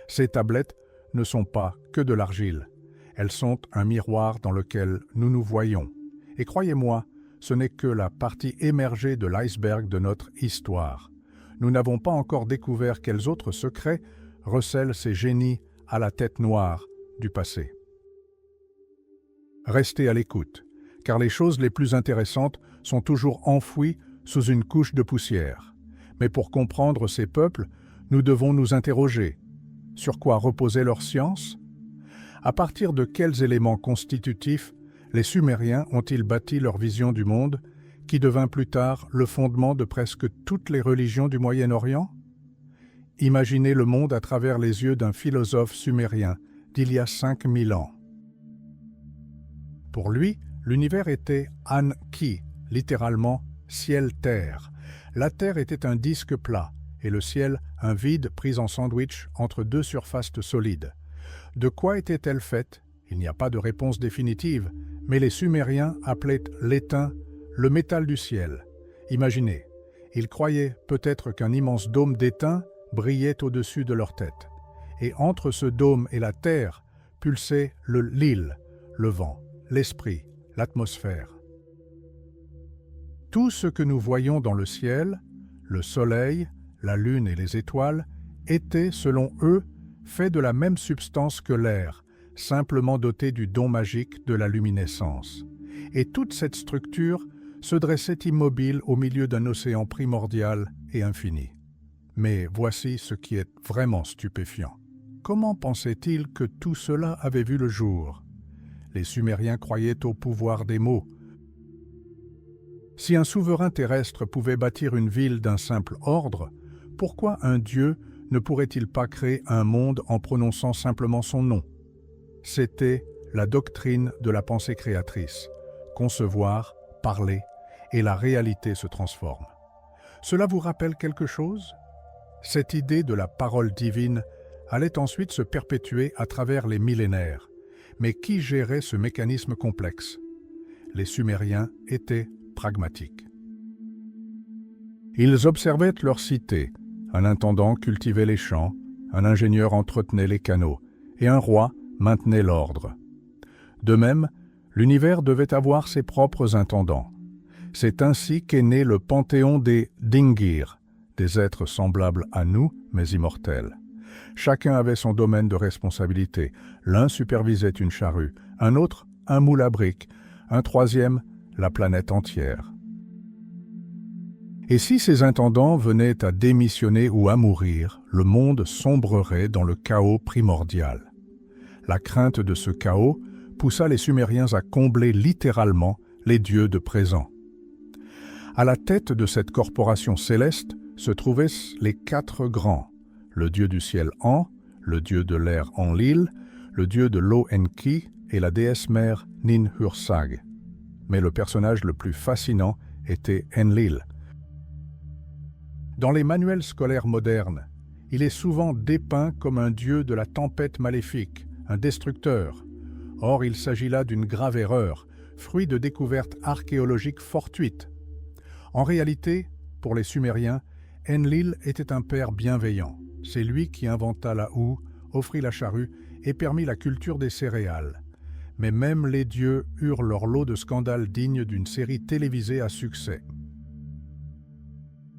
Ces tablettes ne sont pas que de l'argile. Elles sont un miroir dans lequel nous nous voyons. Et croyez-moi, ce n'est que la partie émergée de l'iceberg de notre histoire. Nous n'avons pas encore découvert quels autres secrets recèlent ces génies à la tête noire du passé. Restez à l'écoute, car les choses les plus intéressantes sont toujours enfouies sous une couche de poussière. Mais pour comprendre ces peuples, nous devons nous interroger. Sur quoi reposait leur science? À partir de quels éléments constitutifs les Sumériens ont-ils bâti leur vision du monde, qui devint plus tard le fondement de presque toutes les religions du Moyen-Orient? Imaginez le monde à travers les yeux d'un philosophe sumérien d'il y a 5000 ans. Pour lui, l'univers était An-Ki, littéralement ciel-terre. La Terre était un disque plat et le ciel un vide pris en sandwich entre deux surfaces solides. De quoi était-elle faite? Il n'y a pas de réponse définitive, mais les Sumériens appelaient l'étain le métal du ciel. Imaginez, ils croyaient peut-être qu'un immense dôme d'étain brillait au-dessus de leur tête. Et entre ce dôme et la terre pulsait l'île, le vent, l'esprit, l'atmosphère. Tout ce que nous voyons dans le ciel, le soleil, la lune et les étoiles, était, selon eux, fait de la même substance que l'air, simplement doté du don magique de la luminescence. Et toute cette structure se dressait immobile au milieu d'un océan primordial et infini. Mais voici ce qui est vraiment stupéfiant. Comment pensait-il que tout cela avait vu le jour? Les Sumériens croyaient au pouvoir des mots. Si un souverain terrestre pouvait bâtir une ville d'un simple ordre, pourquoi un dieu ne pourrait-il pas créer un monde en prononçant simplement son nom? C'était la doctrine de la pensée créatrice. Concevoir, parler, et la réalité se transforme. Cela vous rappelle quelque chose? Cette idée de la parole divine allait ensuite se perpétuer à travers les millénaires. Mais qui gérait ce mécanisme complexe? Les Sumériens étaient pragmatiques. Ils observaient leur cité. Un intendant cultivait les champs, un ingénieur entretenait les canaux, et un roi maintenait l'ordre. De même, l'univers devait avoir ses propres intendants. C'est ainsi qu'est né le panthéon des Dingir, des êtres semblables à nous, mais immortels. Chacun avait son domaine de responsabilité. L'un supervisait une charrue, un autre un moule à briques, un troisième la planète entière. Et si ces intendants venaient à démissionner ou à mourir, le monde sombrerait dans le chaos primordial. La crainte de ce chaos poussa les Sumériens à combler littéralement les dieux de présent. À la tête de cette corporation céleste se trouvaient les 4 grands, le dieu du ciel An, le dieu de l'air Enlil, le dieu de l'eau Enki et la déesse mère Ninhursag. Mais le personnage le plus fascinant était Enlil. Dans les manuels scolaires modernes, il est souvent dépeint comme un dieu de la tempête maléfique, un destructeur. Or, il s'agit là d'une grave erreur, fruit de découvertes archéologiques fortuites. En réalité, pour les Sumériens, Enlil était un père bienveillant. C'est lui qui inventa la houe, offrit la charrue et permit la culture des céréales. Mais même les dieux eurent leur lot de scandales dignes d'une série télévisée à succès.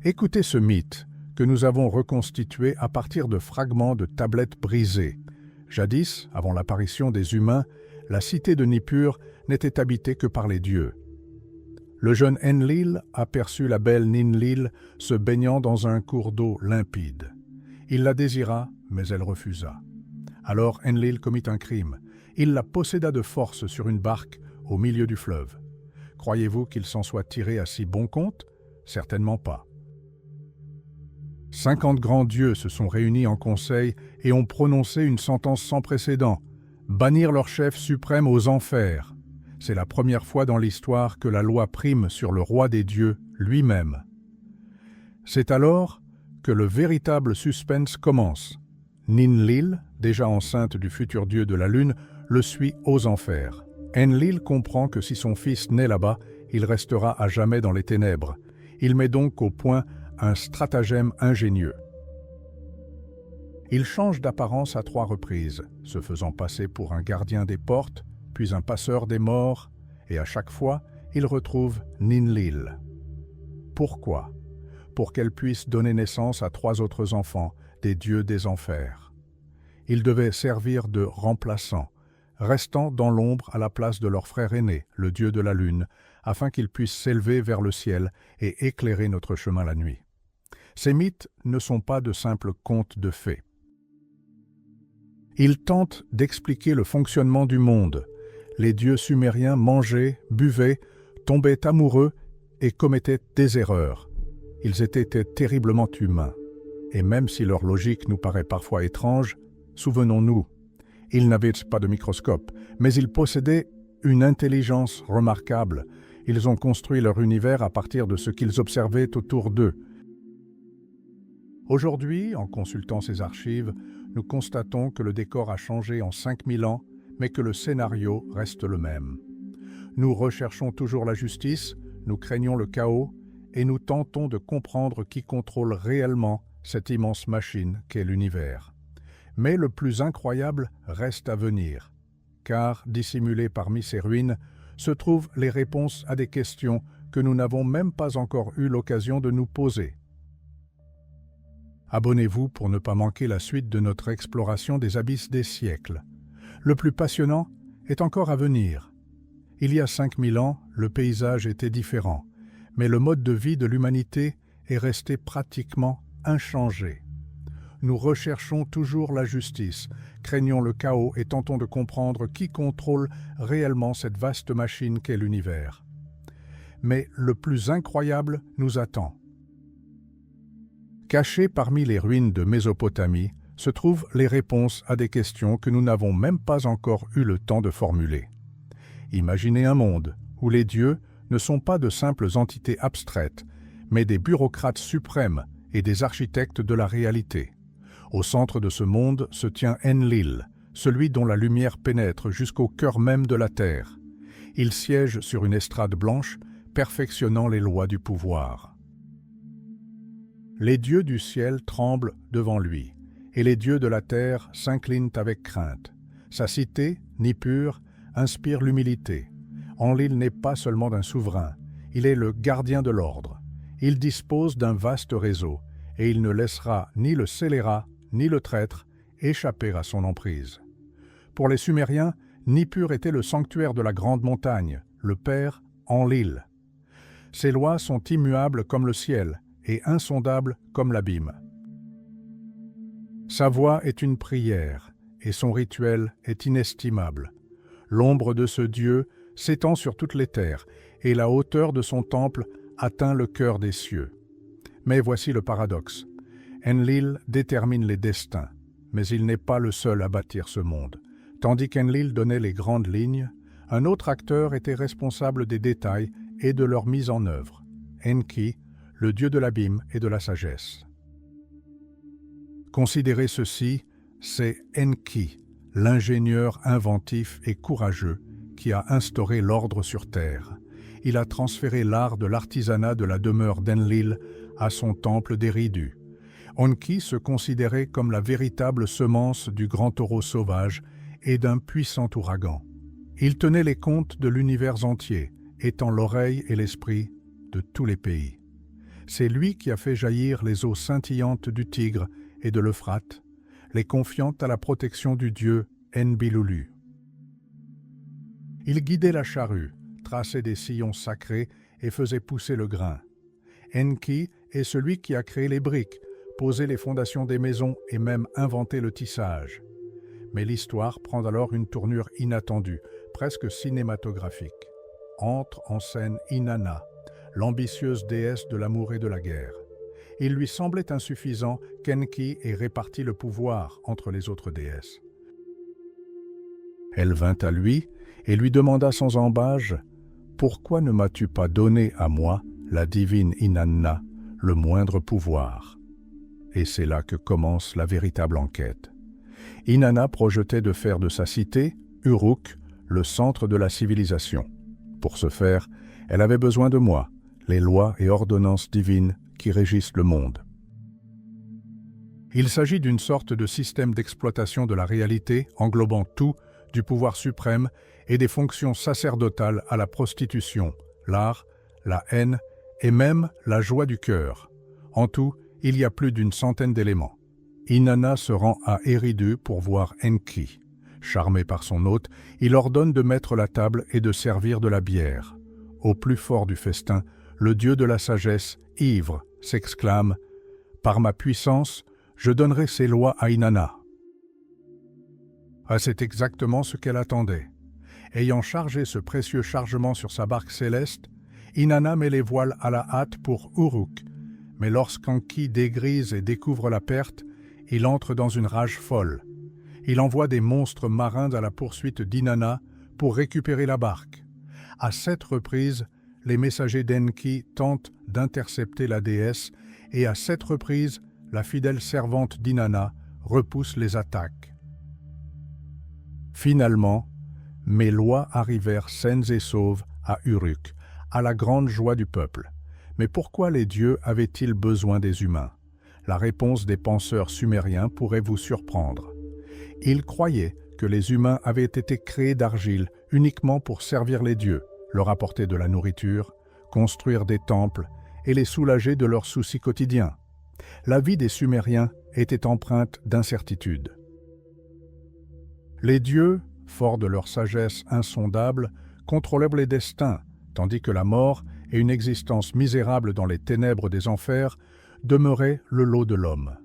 Écoutez ce mythe que nous avons reconstitué à partir de fragments de tablettes brisées. Jadis, avant l'apparition des humains, la cité de Nippur n'était habitée que par les dieux. Le jeune Enlil aperçut la belle Ninlil se baignant dans un cours d'eau limpide. Il la désira, mais elle refusa. Alors Enlil commit un crime. Il la posséda de force sur une barque au milieu du fleuve. Croyez-vous qu'il s'en soit tiré à si bon compte? Certainement pas. 50 grands dieux se sont réunis en conseil et ont prononcé une sentence sans précédent, bannir leur chef suprême aux enfers. C'est la première fois dans l'histoire que la loi prime sur le roi des dieux lui-même. C'est alors que le véritable suspense commence. Ninlil, déjà enceinte du futur dieu de la lune, le suit aux enfers. Enlil comprend que si son fils naît là-bas, il restera à jamais dans les ténèbres. Il met donc au point un stratagème ingénieux. Il change d'apparence à 3 reprises, se faisant passer pour un gardien des portes, puis un passeur des morts, et à chaque fois, il retrouve Ninlil. Pourquoi? Pour qu'elle puisse donner naissance à 3 autres enfants, des dieux des enfers. Ils devaient servir de remplaçants, restant dans l'ombre à la place de leur frère aîné, le dieu de la lune, afin qu'ils puissent s'élever vers le ciel et éclairer notre chemin la nuit. Ces mythes ne sont pas de simples contes de fées. Ils tentent d'expliquer le fonctionnement du monde. Les dieux sumériens mangeaient, buvaient, tombaient amoureux et commettaient des erreurs. Ils étaient terriblement humains. Et même si leur logique nous paraît parfois étrange, souvenons-nous, ils n'avaient pas de microscope, mais ils possédaient une intelligence remarquable. Ils ont construit leur univers à partir de ce qu'ils observaient autour d'eux. Aujourd'hui, en consultant ces archives, nous constatons que le décor a changé en 5000 ans, mais que le scénario reste le même. Nous recherchons toujours la justice, nous craignons le chaos, et nous tentons de comprendre qui contrôle réellement cette immense machine qu'est l'univers. Mais le plus incroyable reste à venir, car, dissimulées parmi ces ruines, se trouvent les réponses à des questions que nous n'avons même pas encore eu l'occasion de nous poser. Abonnez-vous pour ne pas manquer la suite de notre exploration des abysses des siècles. Le plus passionnant est encore à venir. Il y a 5000 ans, le paysage était différent, mais le mode de vie de l'humanité est resté pratiquement inchangé. Nous recherchons toujours la justice, craignons le chaos et tentons de comprendre qui contrôle réellement cette vaste machine qu'est l'univers. Mais le plus incroyable nous attend. Cachées parmi les ruines de Mésopotamie se trouvent les réponses à des questions que nous n'avons même pas encore eu le temps de formuler. Imaginez un monde où les dieux ne sont pas de simples entités abstraites, mais des bureaucrates suprêmes et des architectes de la réalité. Au centre de ce monde se tient Enlil, celui dont la lumière pénètre jusqu'au cœur même de la terre. Il siège sur une estrade blanche, perfectionnant les lois du pouvoir. Les dieux du ciel tremblent devant lui, et les dieux de la terre s'inclinent avec crainte. Sa cité, Nippur, inspire l'humilité. Enlil n'est pas seulement un souverain, il est le gardien de l'ordre. Il dispose d'un vaste réseau, et il ne laissera ni le scélérat, ni le traître échapper à son emprise. Pour les Sumériens, Nippur était le sanctuaire de la grande montagne, le père Enlil. Ses lois sont immuables comme le ciel et insondables comme l'abîme. Sa voix est une prière et son rituel est inestimable. L'ombre de ce Dieu s'étend sur toutes les terres et la hauteur de son temple atteint le cœur des cieux. Mais voici le paradoxe. Enlil détermine les destins, mais il n'est pas le seul à bâtir ce monde. Tandis qu'Enlil donnait les grandes lignes, un autre acteur était responsable des détails et de leur mise en œuvre. Enki, le dieu de l'abîme et de la sagesse. Considérez ceci, c'est Enki, l'ingénieur inventif et courageux qui a instauré l'ordre sur terre. Il a transféré l'art de l'artisanat de la demeure d'Enlil à son temple d'Eridu. Enki se considérait comme la véritable semence du grand taureau sauvage et d'un puissant ouragan. Il tenait les comptes de l'univers entier, étant l'oreille et l'esprit de tous les pays. C'est lui qui a fait jaillir les eaux scintillantes du Tigre et de l'Euphrate, les confiant à la protection du dieu Enbilulu. Il guidait la charrue, traçait des sillons sacrés et faisait pousser le grain. Enki est celui qui a créé les briques, posé les fondations des maisons et même inventé le tissage. Mais l'histoire prend alors une tournure inattendue, presque cinématographique. Entre en scène Inanna, l'ambitieuse déesse de l'amour et de la guerre. Il lui semblait insuffisant qu'Enki ait réparti le pouvoir entre les autres déesses. Elle vint à lui et lui demanda sans ambages « Pourquoi ne m'as-tu pas donné à moi, la divine Inanna, le moindre pouvoir ?» Et c'est là que commence la véritable enquête. Inanna projetait de faire de sa cité, Uruk, le centre de la civilisation. Pour ce faire, elle avait besoin de moi, les lois et ordonnances divines qui régissent le monde. Il s'agit d'une sorte de système d'exploitation de la réalité englobant tout, du pouvoir suprême et des fonctions sacerdotales à la prostitution, l'art, la haine et même la joie du cœur. En tout, il y a plus d'une centaine d'éléments. Inanna se rend à Eridu pour voir Enki. Charmé par son hôte, il ordonne de mettre la table et de servir de la bière. Au plus fort du festin, le dieu de la sagesse, ivre, s'exclame « Par ma puissance, je donnerai ces lois à Inanna. » Ah, c'est exactement ce qu'elle attendait. Ayant chargé ce précieux chargement sur sa barque céleste, Inanna met les voiles à la hâte pour Uruk, mais lorsqu'Enki dégrise et découvre la perte, il entre dans une rage folle. Il envoie des monstres marins à la poursuite d'Inanna pour récupérer la barque. À 7 reprises, les messagers d'Enki tentent d'intercepter la déesse et à 7 reprises, la fidèle servante d'Inanna repousse les attaques. Finalement, mes lois arrivèrent saines et sauves à Uruk, à la grande joie du peuple. Mais pourquoi les dieux avaient-ils besoin des humains? La réponse des penseurs sumériens pourrait vous surprendre. Ils croyaient que les humains avaient été créés d'argile uniquement pour servir les dieux, leur apporter de la nourriture, construire des temples et les soulager de leurs soucis quotidiens. La vie des Sumériens était empreinte d'incertitude. Les dieux, forts de leur sagesse insondable, contrôlaient les destins, tandis que la mort et une existence misérable dans les ténèbres des enfers demeuraient le lot de l'homme.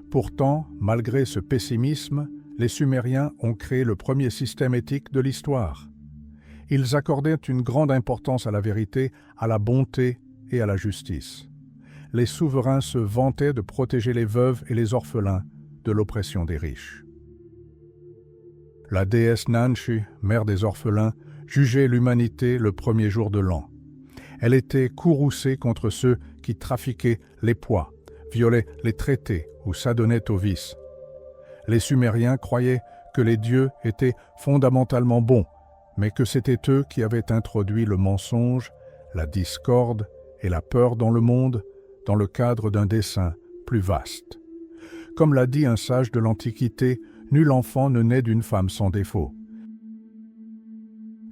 Pourtant, malgré ce pessimisme, les Sumériens ont créé le premier système éthique de l'histoire. Ils accordaient une grande importance à la vérité, à la bonté et à la justice. Les souverains se vantaient de protéger les veuves et les orphelins de l'oppression des riches. La déesse Nanshu, mère des orphelins, jugeait l'humanité le premier jour de l'an. Elle était courroucée contre ceux qui trafiquaient les pois, violaient les traités ou s'adonnaient aux vices. Les Sumériens croyaient que les dieux étaient fondamentalement bons, mais que c'était eux qui avaient introduit le mensonge, la discorde et la peur dans le monde, dans le cadre d'un dessein plus vaste. Comme l'a dit un sage de l'Antiquité, nul enfant ne naît d'une femme sans défaut.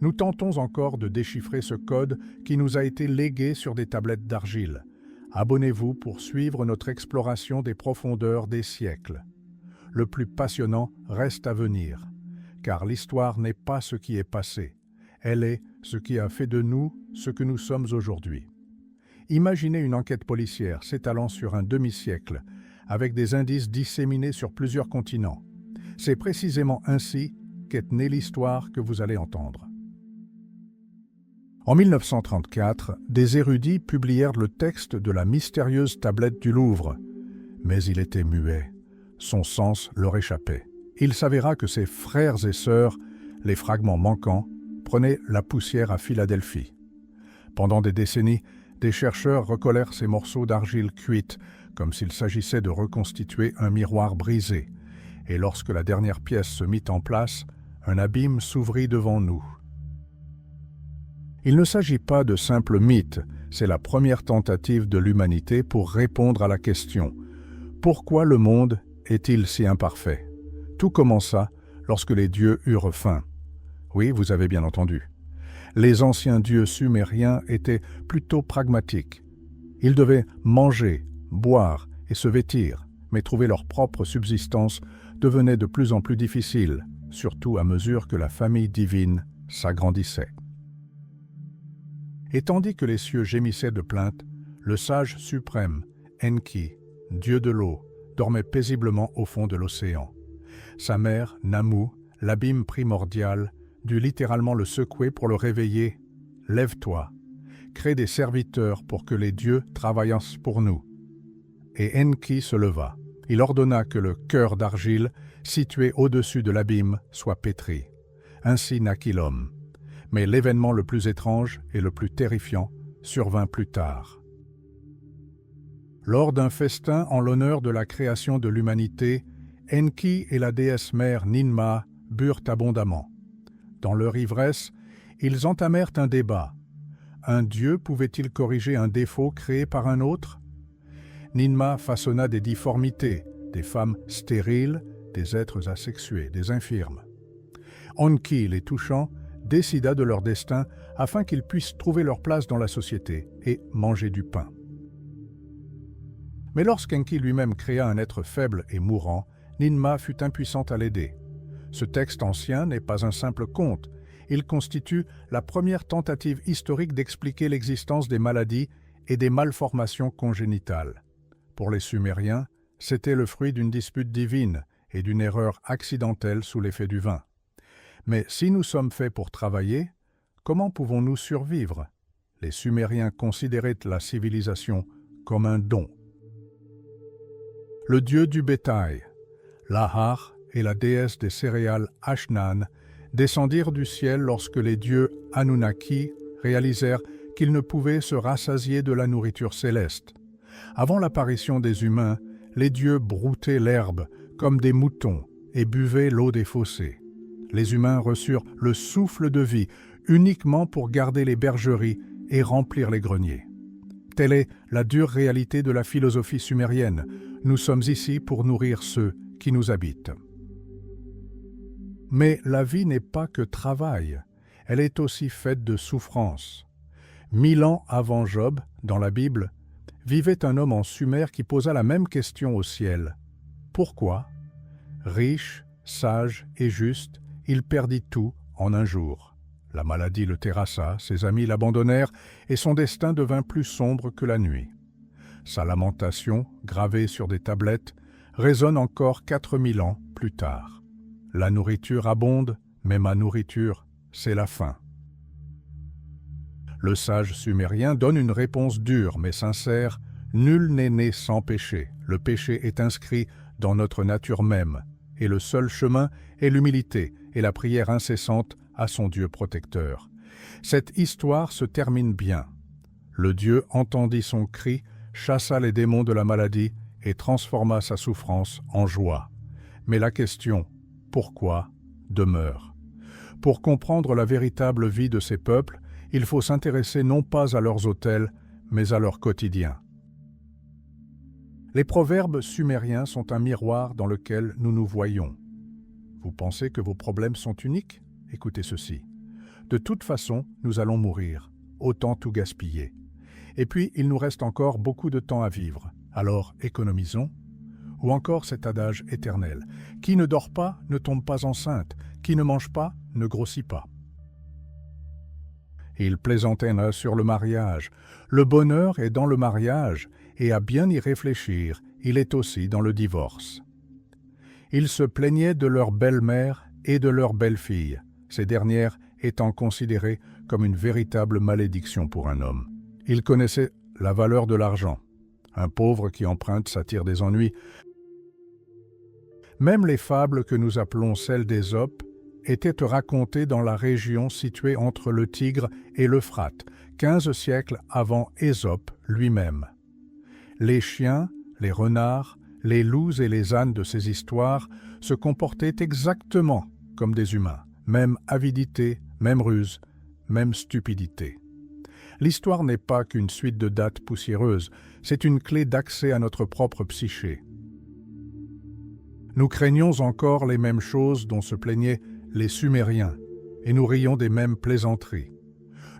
Nous tentons encore de déchiffrer ce code qui nous a été légué sur des tablettes d'argile. Abonnez-vous pour suivre notre exploration des profondeurs des siècles. Le plus passionnant reste à venir, car l'histoire n'est pas ce qui est passé, elle est ce qui a fait de nous ce que nous sommes aujourd'hui. Imaginez une enquête policière s'étalant sur un demi-siècle, avec des indices disséminés sur plusieurs continents. C'est précisément ainsi qu'est née l'histoire que vous allez entendre. En 1934, des érudits publièrent le texte de la mystérieuse tablette du Louvre, mais il était muet. Son sens leur échappait. Il s'avéra que ses frères et sœurs, les fragments manquants, prenaient la poussière à Philadelphie. Pendant des décennies, des chercheurs recollèrent ces morceaux d'argile cuite, comme s'il s'agissait de reconstituer un miroir brisé. Et lorsque la dernière pièce se mit en place, un abîme s'ouvrit devant nous. Il ne s'agit pas de simples mythes, c'est la première tentative de l'humanité pour répondre à la question « Pourquoi le monde est-il si imparfait ?» Tout commença lorsque les dieux eurent faim. Oui, vous avez bien entendu. Les anciens dieux sumériens étaient plutôt pragmatiques. Ils devaient manger, boire et se vêtir, mais trouver leur propre subsistance devenait de plus en plus difficile, surtout à mesure que la famille divine s'agrandissait. Et tandis que les cieux gémissaient de plainte, le sage suprême, Enki, dieu de l'eau, dormait paisiblement au fond de l'océan. Sa mère, Namu, l'abîme primordial, dut littéralement le secouer pour le réveiller. « Lève-toi, crée des serviteurs pour que les dieux travaillent pour nous. » Et Enki se leva. Il ordonna que le cœur d'argile, situé au-dessus de l'abîme, soit pétri. Ainsi naquit l'homme. Mais l'événement le plus étrange et le plus terrifiant survint plus tard. Lors d'un festin en l'honneur de la création de l'humanité, Enki et la déesse mère Ninma burent abondamment. Dans leur ivresse, ils entamèrent un débat. Un dieu pouvait-il corriger un défaut créé par un autre? Ninmah façonna des difformités, des femmes stériles, des êtres asexués, des infirmes. Enki, les touchant, décida de leur destin afin qu'ils puissent trouver leur place dans la société et manger du pain. Mais lorsqu'Enki lui-même créa un être faible et mourant, Ninmah fut impuissante à l'aider. Ce texte ancien n'est pas un simple conte, il constitue la première tentative historique d'expliquer l'existence des maladies et des malformations congénitales. Pour les Sumériens, c'était le fruit d'une dispute divine et d'une erreur accidentelle sous l'effet du vin. Mais si nous sommes faits pour travailler, comment pouvons-nous survivre? Les Sumériens considéraient la civilisation comme un don. Le dieu du bétail, Lahar et la déesse des céréales Ashnan, descendirent du ciel lorsque les dieux Anunnaki réalisèrent qu'ils ne pouvaient se rassasier de la nourriture céleste. Avant l'apparition des humains, les dieux broutaient l'herbe comme des moutons et buvaient l'eau des fossés. Les humains reçurent le souffle de vie uniquement pour garder les bergeries et remplir les greniers. Telle est la dure réalité de la philosophie sumérienne. Nous sommes ici pour nourrir ceux qui nous habitent. Mais la vie n'est pas que travail, elle est aussi faite de souffrance. 1000 ans avant Job, dans la Bible, vivait un homme en Sumer qui posa la même question au ciel. Pourquoi? Riche, sage et juste, il perdit tout en un jour. La maladie le terrassa, ses amis l'abandonnèrent et son destin devint plus sombre que la nuit. Sa lamentation, gravée sur des tablettes, résonne encore 4000 ans plus tard. La nourriture abonde, mais ma nourriture, c'est la faim. Le sage sumérien donne une réponse dure mais sincère. Nul n'est né sans péché. Le péché est inscrit dans notre nature même, et le seul chemin est l'humilité et la prière incessante à son Dieu protecteur. Cette histoire se termine bien. Le Dieu entendit son cri, chassa les démons de la maladie et transforma sa souffrance en joie. Mais la question « pourquoi ?» demeure. Pour comprendre la véritable vie de ces peuples, il faut s'intéresser non pas à leurs autels, mais à leur quotidien. Les proverbes sumériens sont un miroir dans lequel nous nous voyons. Vous pensez que vos problèmes sont uniques? Écoutez ceci. De toute façon, nous allons mourir. Autant tout gaspiller. Et puis, il nous reste encore beaucoup de temps à vivre. Alors, économisons. Ou encore cet adage éternel. Qui ne dort pas ne tombe pas enceinte. Qui ne mange pas ne grossit pas. Il plaisantait là sur le mariage. Le bonheur est dans le mariage, et à bien y réfléchir, il est aussi dans le divorce. Ils se plaignaient de leur belle-mère et de leur belle-fille, ces dernières étant considérées comme une véritable malédiction pour un homme. Ils connaissaient la valeur de l'argent. Un pauvre qui emprunte s'attire des ennuis. Même les fables que nous appelons celles d'Ésope étaient racontées dans la région située entre le Tigre et l'Euphrate, 15 siècles avant Ésope lui-même. Les chiens, les renards, les loups et les ânes de ces histoires se comportaient exactement comme des humains, même avidité, même ruse, même stupidité. L'histoire n'est pas qu'une suite de dates poussiéreuses, c'est une clé d'accès à notre propre psyché. Nous craignons encore les mêmes choses dont se plaignaient les Sumériens, et nous rions des mêmes plaisanteries.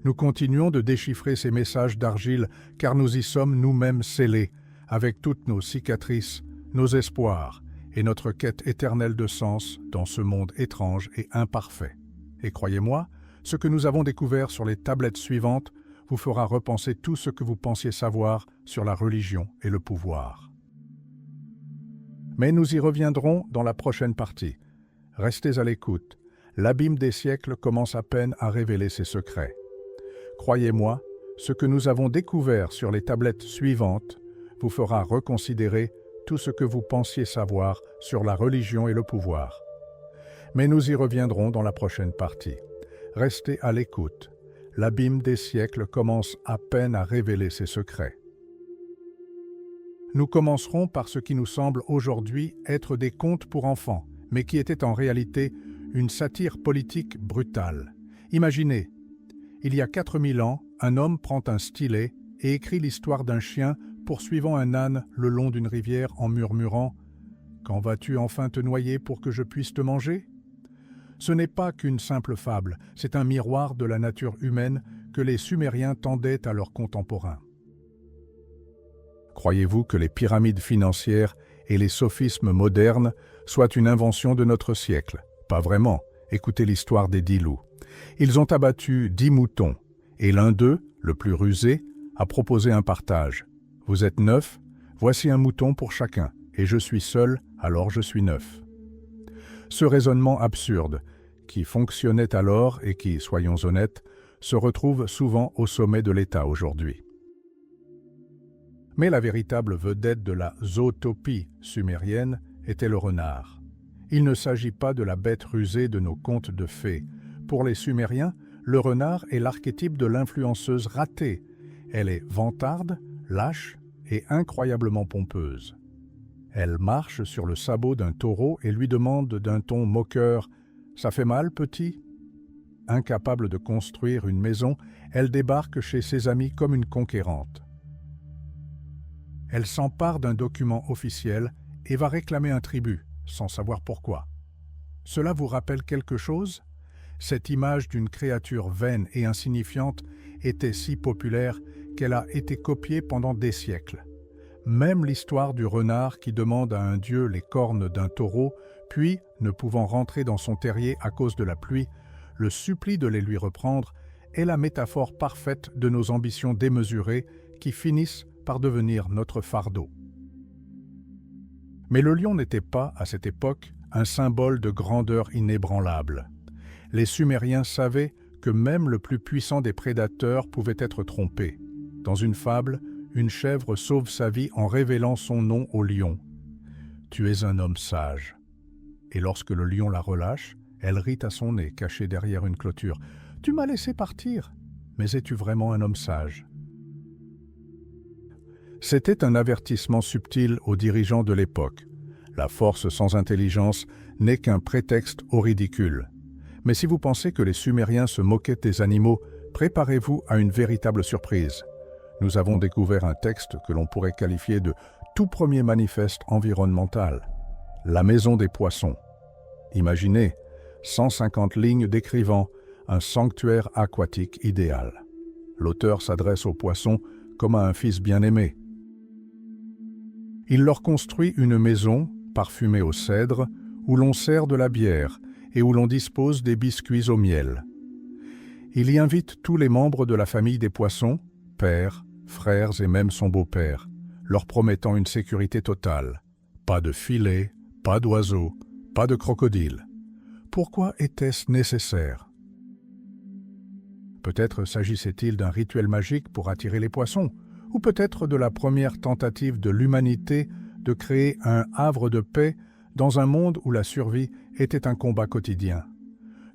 Nous continuons de déchiffrer ces messages d'argile car nous y sommes nous-mêmes scellés, avec toutes nos cicatrices, nos espoirs et notre quête éternelle de sens dans ce monde étrange et imparfait. Et croyez-moi, ce que nous avons découvert sur les tablettes suivantes vous fera repenser tout ce que vous pensiez savoir sur la religion et le pouvoir. Mais nous y reviendrons dans la prochaine partie. Restez à l'écoute. L'abîme des siècles commence à peine à révéler ses secrets. Croyez-moi, ce que nous avons découvert sur les tablettes suivantes vous fera reconsidérer tout ce que vous pensiez savoir sur la religion et le pouvoir. Mais nous y reviendrons dans la prochaine partie. Restez à l'écoute. L'abîme des siècles commence à peine à révéler ses secrets. Nous commencerons par ce qui nous semble aujourd'hui être des contes pour enfants, mais qui était en réalité une satire politique brutale. Imaginez, il y a 4000 ans, un homme prend un stylet et écrit l'histoire d'un chien poursuivant un âne le long d'une rivière en murmurant « Quand vas-tu enfin te noyer pour que je puisse te manger ?» Ce n'est pas qu'une simple fable, c'est un miroir de la nature humaine que les Sumériens tendaient à leurs contemporains. Croyez-vous que les pyramides financières et les sophismes modernes soient une invention de notre siècle? Pas vraiment. Écoutez l'histoire des 10 loups. Ils ont abattu 10 moutons, et l'un d'eux, le plus rusé, a proposé un partage. Vous êtes 9, voici un mouton pour chacun, et je suis seul, alors je suis 9. Ce raisonnement absurde, qui fonctionnait alors et qui, soyons honnêtes, se retrouve souvent au sommet de l'État aujourd'hui. Mais la véritable vedette de la zootopie sumérienne était le renard. Il ne s'agit pas de la bête rusée de nos contes de fées. Pour les Sumériens, le renard est l'archétype de l'influenceuse ratée. Elle est vantarde, lâche et incroyablement pompeuse. Elle marche sur le sabot d'un taureau et lui demande d'un ton moqueur « Ça fait mal, petit ?» Incapable de construire une maison, elle débarque chez ses amis comme une conquérante. Elle s'empare d'un document officiel et va réclamer un tribut, sans savoir pourquoi. Cela vous rappelle quelque chose? Cette image d'une créature vaine et insignifiante était si populaire qu'elle a été copiée pendant des siècles. Même l'histoire du renard qui demande à un dieu les cornes d'un taureau, puis, ne pouvant rentrer dans son terrier à cause de la pluie, le supplie de les lui reprendre, est la métaphore parfaite de nos ambitions démesurées qui finissent par devenir notre fardeau. Mais le lion n'était pas, à cette époque, un symbole de grandeur inébranlable. Les Sumériens savaient que même le plus puissant des prédateurs pouvait être trompé. Dans une fable, une chèvre sauve sa vie en révélant son nom au lion. « Tu es un homme sage. » Et lorsque le lion la relâche, elle rit à son nez, cachée derrière une clôture. « Tu m'as laissé partir, mais es-tu vraiment un homme sage ?» C'était un avertissement subtil aux dirigeants de l'époque. La force sans intelligence n'est qu'un prétexte au ridicule. Mais si vous pensez que les Sumériens se moquaient des animaux, préparez-vous à une véritable surprise. Nous avons découvert un texte que l'on pourrait qualifier de tout premier manifeste environnemental, la Maison des Poissons. Imaginez, 150 lignes décrivant un sanctuaire aquatique idéal. L'auteur s'adresse aux poissons comme à un fils bien-aimé. Il leur construit une maison, parfumée au cèdre, où l'on sert de la bière et où l'on dispose des biscuits au miel. Il y invite tous les membres de la famille des poissons, pères, frères et même son beau-père, leur promettant une sécurité totale. Pas de filets, pas d'oiseaux, pas de crocodiles. Pourquoi était-ce nécessaire? Peut-être s'agissait-il d'un rituel magique pour attirer les poissons, ou peut-être de la première tentative de l'humanité de créer un havre de paix dans un monde où la survie était un combat quotidien.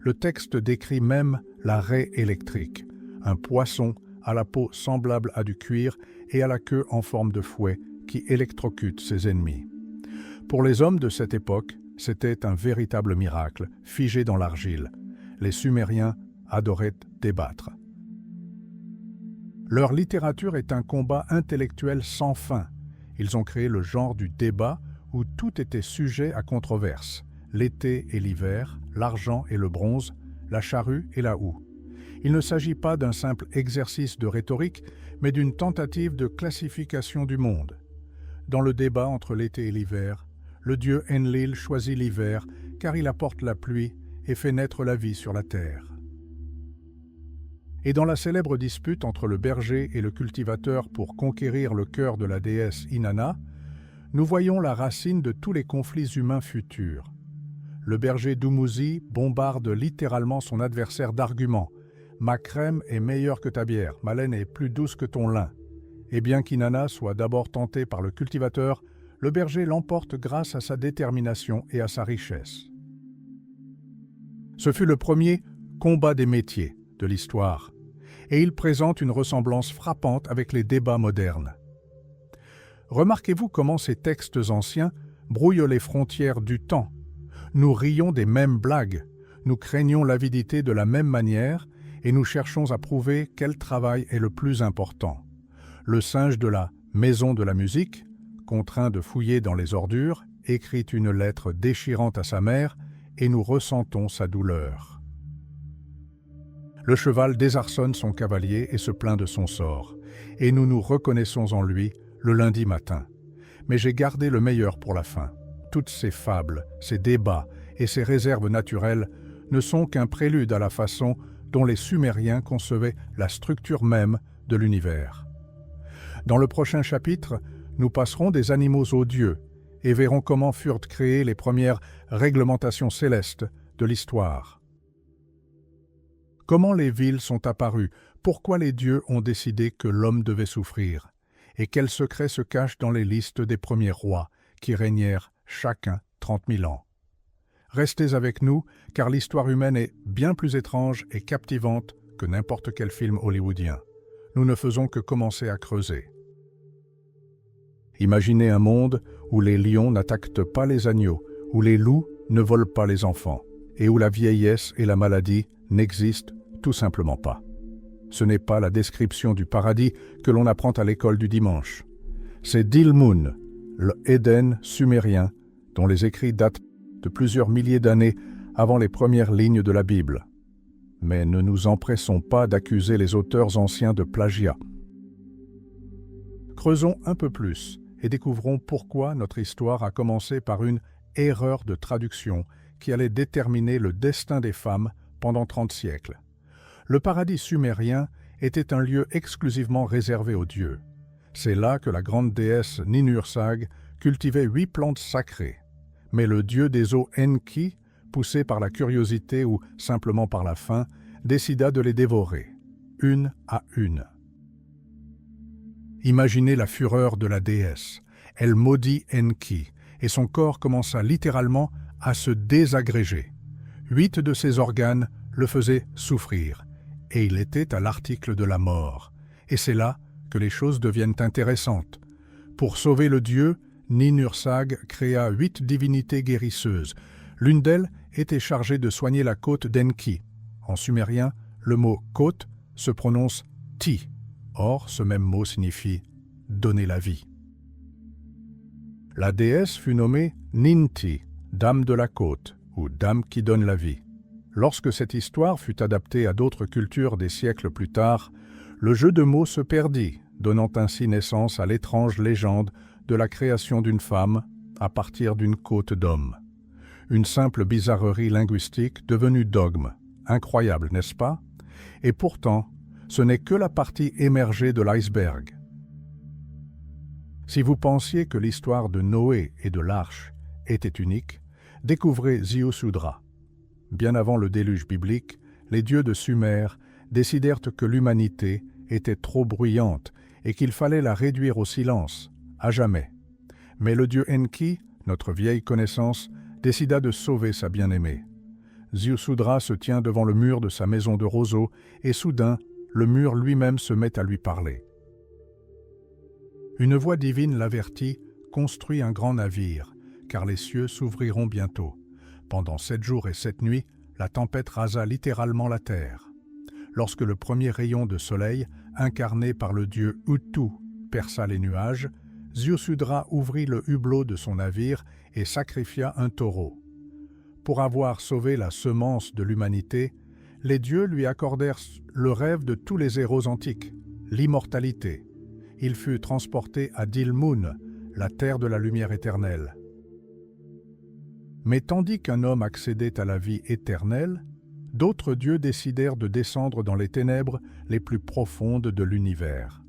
Le texte décrit même la raie électrique, un poisson à la peau semblable à du cuir et à la queue en forme de fouet qui électrocute ses ennemis. Pour les hommes de cette époque, c'était un véritable miracle, figé dans l'argile. Les Sumériens adoraient débattre. Leur littérature est un combat intellectuel sans fin. Ils ont créé le genre du débat où tout était sujet à controverse. L'été et l'hiver, l'argent et le bronze, la charrue et la houe. Il ne s'agit pas d'un simple exercice de rhétorique, mais d'une tentative de classification du monde. Dans le débat entre l'été et l'hiver, le dieu Enlil choisit l'hiver car il apporte la pluie et fait naître la vie sur la terre. Et dans la célèbre dispute entre le berger et le cultivateur pour conquérir le cœur de la déesse Inanna, nous voyons la racine de tous les conflits humains futurs. Le berger Dumuzi bombarde littéralement son adversaire d'arguments. « Ma crème est meilleure que ta bière, ma laine est plus douce que ton lin. » Et bien qu'Inanna soit d'abord tentée par le cultivateur, le berger l'emporte grâce à sa détermination et à sa richesse. Ce fut le premier combat des métiers de l'histoire, et il présente une ressemblance frappante avec les débats modernes. Remarquez-vous comment ces textes anciens brouillent les frontières du temps. Nous rions des mêmes blagues, nous craignons l'avidité de la même manière et nous cherchons à prouver quel travail est le plus important. Le singe de la maison de la musique, contraint de fouiller dans les ordures, écrit une lettre déchirante à sa mère et nous ressentons sa douleur. Le cheval désarçonne son cavalier et se plaint de son sort, et nous nous reconnaissons en lui le lundi matin. Mais j'ai gardé le meilleur pour la fin. Toutes ces fables, ces débats et ces réserves naturelles ne sont qu'un prélude à la façon dont les Sumériens concevaient la structure même de l'univers. Dans le prochain chapitre, nous passerons des animaux aux dieux et verrons comment furent créées les premières réglementations célestes de l'histoire. Comment les villes sont apparues, pourquoi les dieux ont décidé que l'homme devait souffrir, et quels secrets se cachent dans les listes des premiers rois qui régnèrent chacun 30 000 ans. Restez avec nous, car l'histoire humaine est bien plus étrange et captivante que n'importe quel film hollywoodien. Nous ne faisons que commencer à creuser. Imaginez un monde où les lions n'attaquent pas les agneaux, où les loups ne volent pas les enfants, et où la vieillesse et la maladie n'existent tout simplement pas. Ce n'est pas la description du paradis que l'on apprend à l'école du dimanche. C'est Dilmun, le Éden sumérien, dont les écrits datent de plusieurs milliers d'années avant les premières lignes de la Bible. Mais ne nous empressons pas d'accuser les auteurs anciens de plagiat. Creusons un peu plus et découvrons pourquoi notre histoire a commencé par une erreur de traduction qui allait déterminer le destin des femmes pendant 30 siècles. Le paradis sumérien était un lieu exclusivement réservé aux dieux. C'est là que la grande déesse Ninhursag cultivait 8 plantes sacrées. Mais le dieu des eaux Enki, poussé par la curiosité ou simplement par la faim, décida de les dévorer, une à une. Imaginez la fureur de la déesse. Elle maudit Enki, et son corps commença littéralement à se désagréger. 8 de ses organes le faisaient souffrir, et il était à l'article de la mort. Et c'est là que les choses deviennent intéressantes. Pour sauver le dieu, Ninhursag créa 8 divinités guérisseuses. L'une d'elles était chargée de soigner la côte d'Enki. En sumérien, le mot « côte » se prononce « ti ». Or, ce même mot signifie « donner la vie ». La déesse fut nommée Ninti, dame de la côte, ou dame qui donne la vie. Lorsque cette histoire fut adaptée à d'autres cultures des siècles plus tard, le jeu de mots se perdit, donnant ainsi naissance à l'étrange légende de la création d'une femme à partir d'une côte d'homme. Une simple bizarrerie linguistique devenue dogme. Incroyable, n'est-ce pas? Et pourtant, ce n'est que la partie émergée de l'iceberg. Si vous pensiez que l'histoire de Noé et de l'arche était unique, découvrez Ziusudra. Bien avant le déluge biblique, les dieux de Sumer décidèrent que l'humanité était trop bruyante et qu'il fallait la réduire au silence, à jamais. Mais le dieu Enki, notre vieille connaissance, décida de sauver sa bien-aimée. Ziusudra se tient devant le mur de sa maison de roseaux et soudain, le mur lui-même se met à lui parler. Une voix divine l'avertit « Construis un grand navire, car les cieux s'ouvriront bientôt. » Pendant 7 jours et 7 nuits, la tempête rasa littéralement la terre. Lorsque le premier rayon de soleil, incarné par le dieu Utu, perça les nuages, Ziusudra ouvrit le hublot de son navire et sacrifia un taureau. Pour avoir sauvé la semence de l'humanité, les dieux lui accordèrent le rêve de tous les héros antiques, l'immortalité. Il fut transporté à Dilmun, la terre de la lumière éternelle. Mais tandis qu'un homme accédait à la vie éternelle, d'autres dieux décidèrent de descendre dans les ténèbres les plus profondes de l'univers.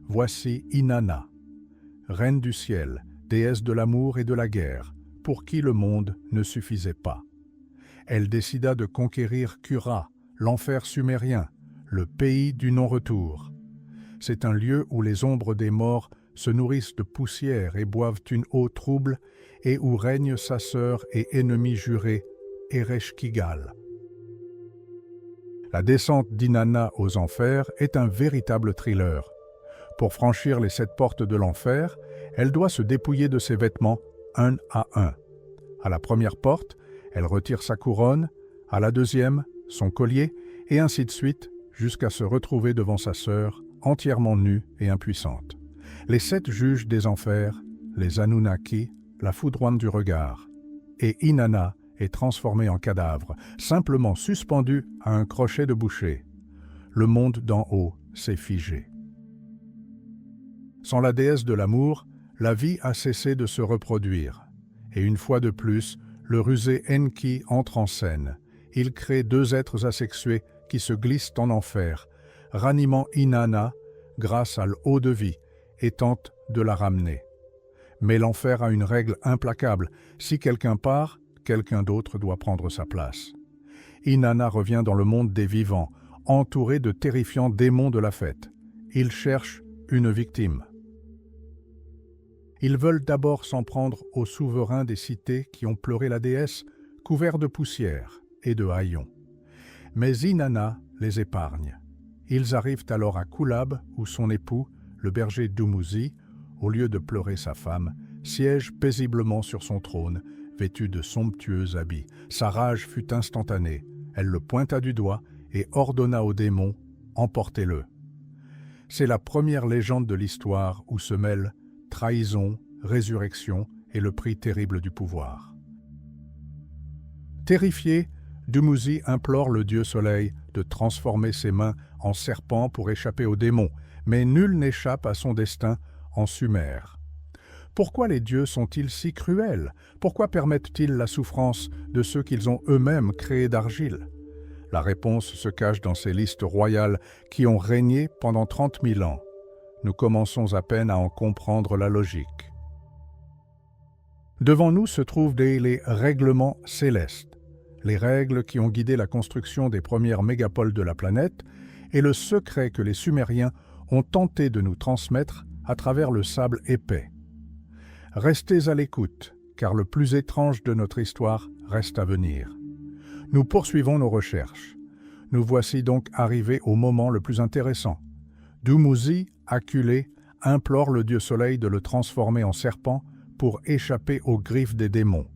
Voici Inanna, reine du ciel, déesse de l'amour et de la guerre, pour qui le monde ne suffisait pas. Elle décida de conquérir Kura, l'enfer sumérien, le pays du non-retour. C'est un lieu où les ombres des morts se nourrissent de poussière et boivent une eau trouble, et où règne sa sœur et ennemie jurée, Ereshkigal. La descente d'Inanna aux enfers est un véritable thriller. Pour franchir les 7 portes de l'enfer, elle doit se dépouiller de ses vêtements un à un. À la première porte, elle retire sa couronne, À la deuxième, son collier, et ainsi de suite, jusqu'à se retrouver devant sa sœur, entièrement nue et impuissante. Les 7 juges des enfers, les Anunnaki, la foudroient du regard, et Inanna est transformée en cadavre, simplement suspendue à un crochet de boucher. Le monde d'en haut s'est figé. Sans la déesse de l'amour, la vie a cessé de se reproduire. Et une fois de plus, le rusé Enki entre en scène. Il crée 2 êtres asexués qui se glissent en enfer, ranimant Inanna grâce à l'eau de vie et tente de la ramener. Mais l'enfer a une règle implacable. Si quelqu'un part, quelqu'un d'autre doit prendre sa place. Inanna revient dans le monde des vivants, entouré de terrifiants démons de la fête. Ils cherchent une victime. Ils veulent d'abord s'en prendre aux souverains des cités qui ont pleuré la déesse, couverts de poussière et de haillons. Mais Inanna les épargne. Ils arrivent alors à Kulab, où son époux, le berger Dumuzi, au lieu de pleurer sa femme, siège paisiblement sur son trône, vêtu de somptueux habits. Sa rage fut instantanée. Elle le pointa du doigt et ordonna aux démons « Emportez-le ». C'est la première légende de l'histoire où se mêlent trahison, résurrection et le prix terrible du pouvoir. Terrifié, Dumuzi implore le dieu soleil de transformer ses mains en serpents pour échapper aux démons, mais nul n'échappe à son destin en Sumer. Pourquoi les dieux sont-ils si cruels? Pourquoi permettent-ils la souffrance de ceux qu'ils ont eux-mêmes créés d'argile? La réponse se cache dans ces listes royales qui ont régné pendant 30 000 ans. Nous commençons à peine à en comprendre la logique. Devant nous se trouvent les règlements célestes, les règles qui ont guidé la construction des premières mégapoles de la planète et le secret que les Sumériens ont tenté de nous transmettre à travers le sable épais. Restez à l'écoute, car le plus étrange de notre histoire reste à venir. Nous poursuivons nos recherches. Nous voici donc arrivés au moment le plus intéressant. Dumuzi, acculé, implore le dieu soleil de le transformer en serpent pour échapper aux griffes des démons.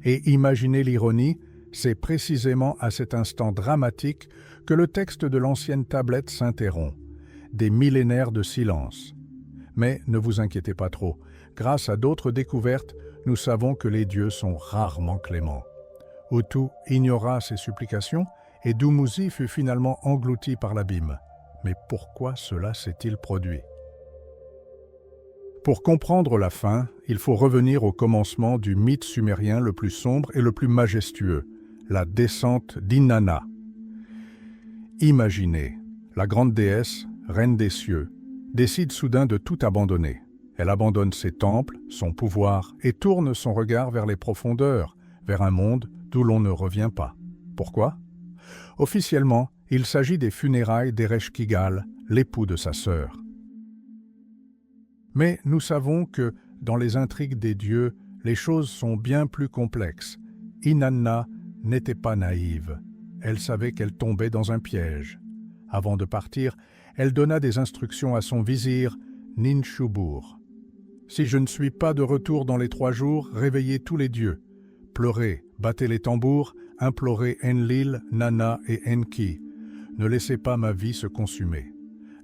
Et imaginez l'ironie, c'est précisément à cet instant dramatique que le texte de l'ancienne tablette s'interrompt. Des millénaires de silence. Mais ne vous inquiétez pas trop, grâce à d'autres découvertes, nous savons que les dieux sont rarement cléments. Utu ignora ses supplications et Dumuzi fut finalement englouti par l'abîme. Mais pourquoi cela s'est-il produit? Pour comprendre la fin, il faut revenir au commencement du mythe sumérien le plus sombre et le plus majestueux, la descente d'Inanna. Imaginez, la grande déesse, reine des cieux, décide soudain de tout abandonner. Elle abandonne ses temples, son pouvoir, et tourne son regard vers les profondeurs, vers un monde d'où l'on ne revient pas. Pourquoi? Officiellement, il s'agit des funérailles d'Ereshkigal, l'époux de sa sœur. Mais nous savons que, dans les intrigues des dieux, les choses sont bien plus complexes. Inanna n'était pas naïve. Elle savait qu'elle tombait dans un piège. Avant de partir, elle donna des instructions à son vizir, Ninshubur. « Si je ne suis pas de retour dans les 3 jours, réveillez tous les dieux. Pleurez, battez les tambours, implorez Enlil, Nana et Enki. Ne laissez pas ma vie se consumer.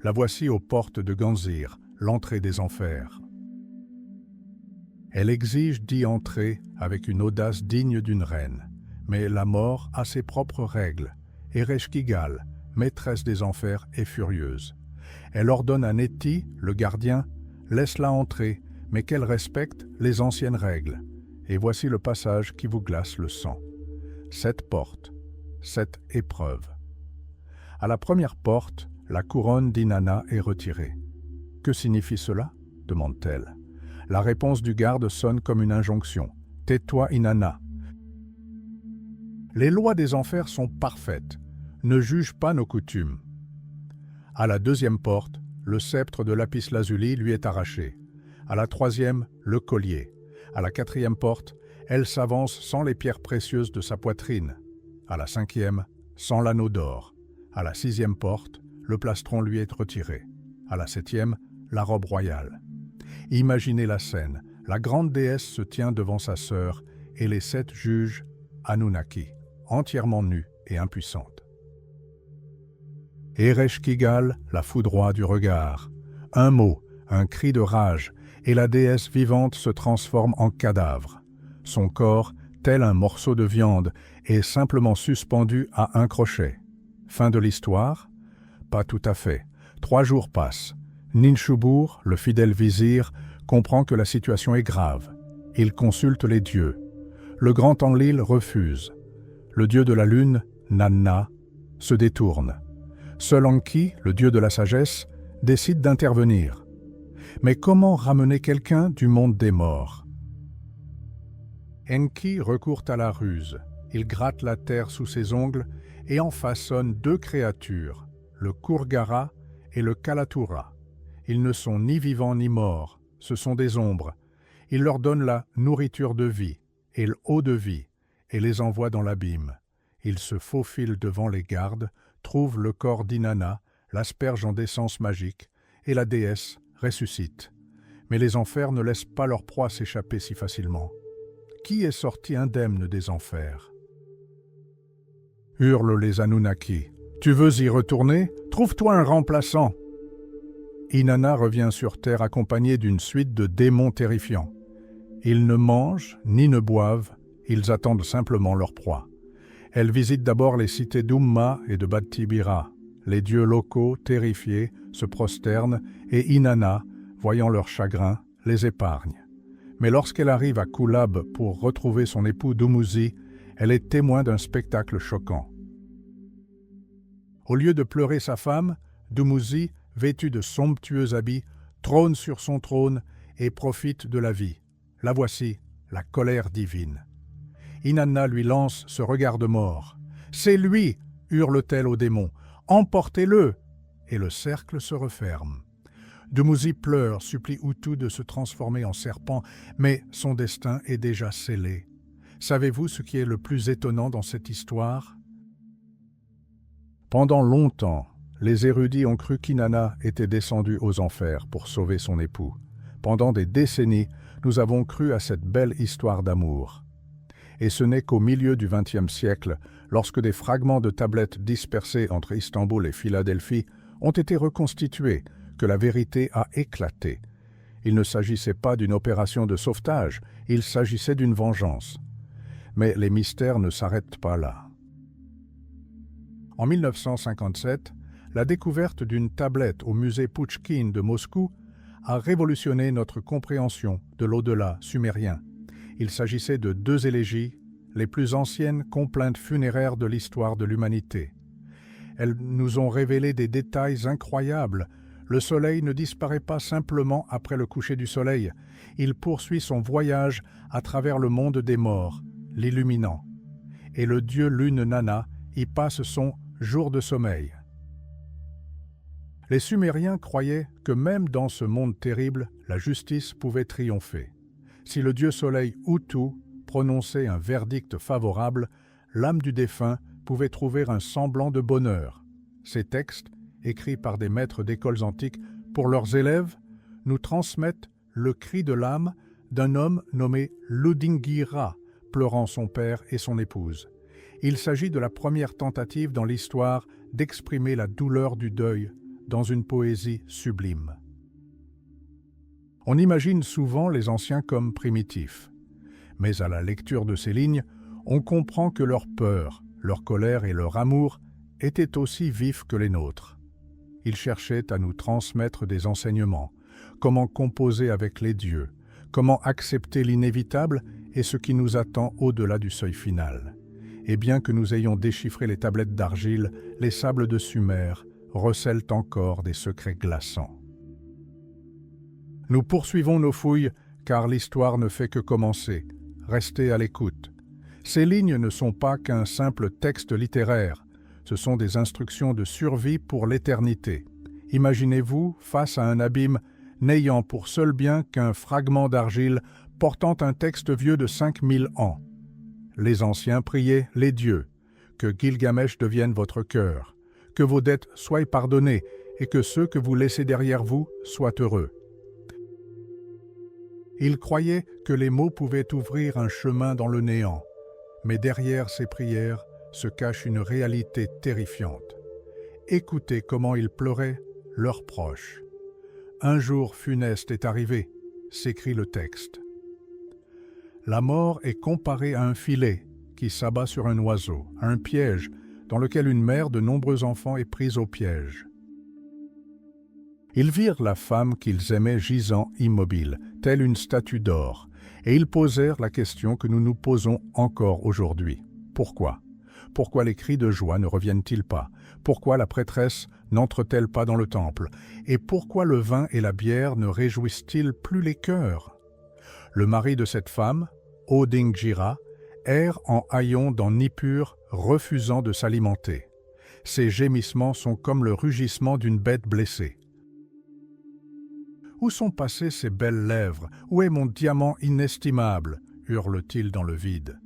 La voici aux portes de Ganzir, l'entrée des enfers. » Elle exige d'y entrer avec une audace digne d'une reine. Mais la mort a ses propres règles. Ereshkigal, maîtresse des enfers, est furieuse. Elle ordonne à Neti, le gardien, « Laisse-la entrer, mais qu'elle respecte les anciennes règles. » Et voici le passage qui vous glace le sang. 7 portes, 7 épreuves. À la première porte, la couronne d'Inanna est retirée. « Que signifie cela ?» demande-t-elle. La réponse du garde sonne comme une injonction. « Tais-toi, Inanna. » Les lois des enfers sont parfaites. Ne juge pas nos coutumes. À la deuxième porte, le sceptre de lapis-lazuli lui est arraché. À la troisième, le collier. À la 4e porte, elle s'avance sans les pierres précieuses de sa poitrine. À la 5e, sans l'anneau d'or. À la 6e porte, le plastron lui est retiré. À la 7e, la robe royale. Imaginez la scène. La grande déesse se tient devant sa sœur et les 7 juges Anunnaki, entièrement nue et impuissante. Ereshkigal la foudroie du regard. Un mot, un cri de rage, et la déesse vivante se transforme en cadavre. Son corps, tel un morceau de viande, est simplement suspendu à un crochet. Fin de l'histoire? Pas tout à fait. 3 jours passent. Ninshubur, le fidèle vizir, comprend que la situation est grave. Il consulte les dieux. Le grand Enlil refuse. Le dieu de la lune, Nanna, se détourne. Seul Enki, le dieu de la sagesse, décide d'intervenir. Mais comment ramener quelqu'un du monde des morts? Enki recourt à la ruse. Il gratte la terre sous ses ongles et en façonne 2 créatures, le Kurgara et le Kalatura. Ils ne sont ni vivants ni morts, ce sont des ombres. Il leur donne la nourriture de vie et l'eau de vie et les envoie dans l'abîme. Ils se faufilent devant les gardes, trouvent le corps d'Inanna, l'aspergent en d'essence magique et la déesse ressuscite. Mais les enfers ne laissent pas leur proie s'échapper si facilement. Qui est sorti indemne des enfers? Hurlent les Anunnaki. Tu veux y retourner? Trouve-toi un remplaçant. Inanna revient sur Terre accompagnée d'une suite de démons terrifiants. Ils ne mangent ni ne boivent, ils attendent simplement leur proie. Elle visite d'abord les cités d'Umma et de Bad-Tibira. Les dieux locaux, terrifiés, se prosternent et Inanna, voyant leur chagrin, les épargne. Mais lorsqu'elle arrive à Kulab pour retrouver son époux Dumuzi, elle est témoin d'un spectacle choquant. Au lieu de pleurer sa femme, Dumuzi, vêtu de somptueux habits, trône sur son trône et profite de la vie. La voici, la colère divine. Inanna lui lance ce regard de mort. « C'est lui !» hurle-t-elle au démon. « Emportez-le !» Et le cercle se referme. Dumuzi pleure, supplie Utu de se transformer en serpent, mais son destin est déjà scellé. Savez-vous ce qui est le plus étonnant dans cette histoire? Pendant longtemps, les érudits ont cru qu'Inanna était descendue aux enfers pour sauver son époux. Pendant des décennies, nous avons cru à cette belle histoire d'amour. Et ce n'est qu'au milieu du XXe siècle, lorsque des fragments de tablettes dispersés entre Istanbul et Philadelphie ont été reconstitués, que la vérité a éclaté. Il ne s'agissait pas d'une opération de sauvetage, il s'agissait d'une vengeance. Mais les mystères ne s'arrêtent pas là. En 1957, la découverte d'une tablette au musée Pouchkine de Moscou a révolutionné notre compréhension de l'au-delà sumérien. Il s'agissait de 2 élégies, les plus anciennes complaintes funéraires de l'histoire de l'humanité. Elles nous ont révélé des détails incroyables. Le soleil ne disparaît pas simplement après le coucher du soleil. Il poursuit son voyage à travers le monde des morts, l'illuminant. Et le dieu lune Nanna y passe son jour de sommeil. Les Sumériens croyaient que même dans ce monde terrible, la justice pouvait triompher. Si le dieu soleil Utu prononçait un verdict favorable, l'âme du défunt pouvait trouver un semblant de bonheur. Ces textes, écrits par des maîtres d'écoles antiques pour leurs élèves, nous transmettent le cri de l'âme d'un homme nommé Ludingira, pleurant son père et son épouse. Il s'agit de la première tentative dans l'histoire d'exprimer la douleur du deuil dans une poésie sublime. On imagine souvent les anciens comme primitifs, mais à la lecture de ces lignes, on comprend que leur peur, leur colère et leur amour étaient aussi vifs que les nôtres. Ils cherchaient à nous transmettre des enseignements, comment composer avec les dieux, comment accepter l'inévitable et ce qui nous attend au-delà du seuil final. Et bien que nous ayons déchiffré les tablettes d'argile, les sables de Sumer recèlent encore des secrets glaçants. Nous poursuivons nos fouilles, car l'histoire ne fait que commencer. Restez à l'écoute. Ces lignes ne sont pas qu'un simple texte littéraire, ce sont des instructions de survie pour l'éternité. Imaginez-vous face à un abîme n'ayant pour seul bien qu'un fragment d'argile portant un texte vieux de 5000 ans. Les anciens priaient les dieux, que Gilgamesh devienne votre cœur, que vos dettes soient pardonnées et que ceux que vous laissez derrière vous soient heureux. Ils croyaient que les mots pouvaient ouvrir un chemin dans le néant, Mais derrière ces prières se cache une réalité terrifiante. Écoutez comment ils pleuraient leurs proches. Un jour funeste est arrivé, s'écrit le texte. La mort est comparée à un filet qui s'abat sur un oiseau, à un piège dans lequel une mère de nombreux enfants est prise au piège. Ils virent la femme qu'ils aimaient gisant immobile, telle une statue d'or, et ils posèrent la question que nous nous posons encore aujourd'hui. Pourquoi ? Pourquoi les cris de joie ne reviennent-ils pas? Pourquoi la prêtresse n'entre-t-elle pas dans le temple? Et pourquoi le vin et la bière ne réjouissent-ils plus les cœurs? Le mari de cette femme, Odingjira, erre en haillons dans Nippur, refusant de s'alimenter. Ses gémissements sont comme le rugissement d'une bête blessée. « Où sont passées ces belles lèvres? Où est mon diamant inestimable ?» hurle-t-il dans le vide.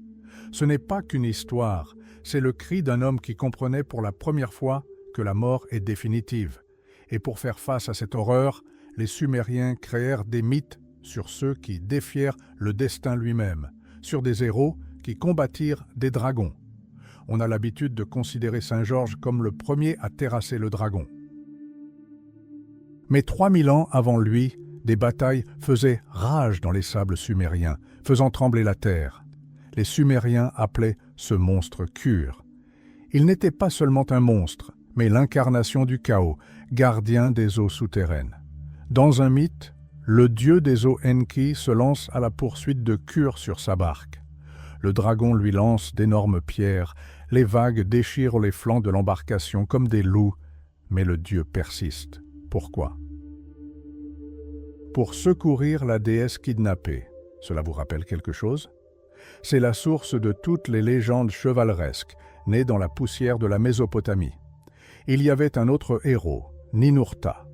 Ce n'est pas qu'une histoire, c'est le cri d'un homme qui comprenait pour la première fois que la mort est définitive. Et pour faire face à cette horreur, les Sumériens créèrent des mythes sur ceux qui défièrent le destin lui-même, sur des héros qui combattirent des dragons. On a l'habitude de considérer Saint Georges comme le premier à terrasser le dragon. Mais 3000 ans avant lui, des batailles faisaient rage dans les sables sumériens, faisant trembler la terre. Les Sumériens appelaient ce monstre Kur. Il n'était pas seulement un monstre, mais l'incarnation du chaos, gardien des eaux souterraines. Dans un mythe, le dieu des eaux Enki se lance à la poursuite de Kur sur sa barque. Le dragon lui lance d'énormes pierres, les vagues déchirent les flancs de l'embarcation comme des loups, mais le dieu persiste. Pourquoi? Pour secourir la déesse kidnappée. Cela vous rappelle quelque chose? C'est la source de toutes les légendes chevaleresques, nées dans la poussière de la Mésopotamie. Il y avait un autre héros, Ninurta.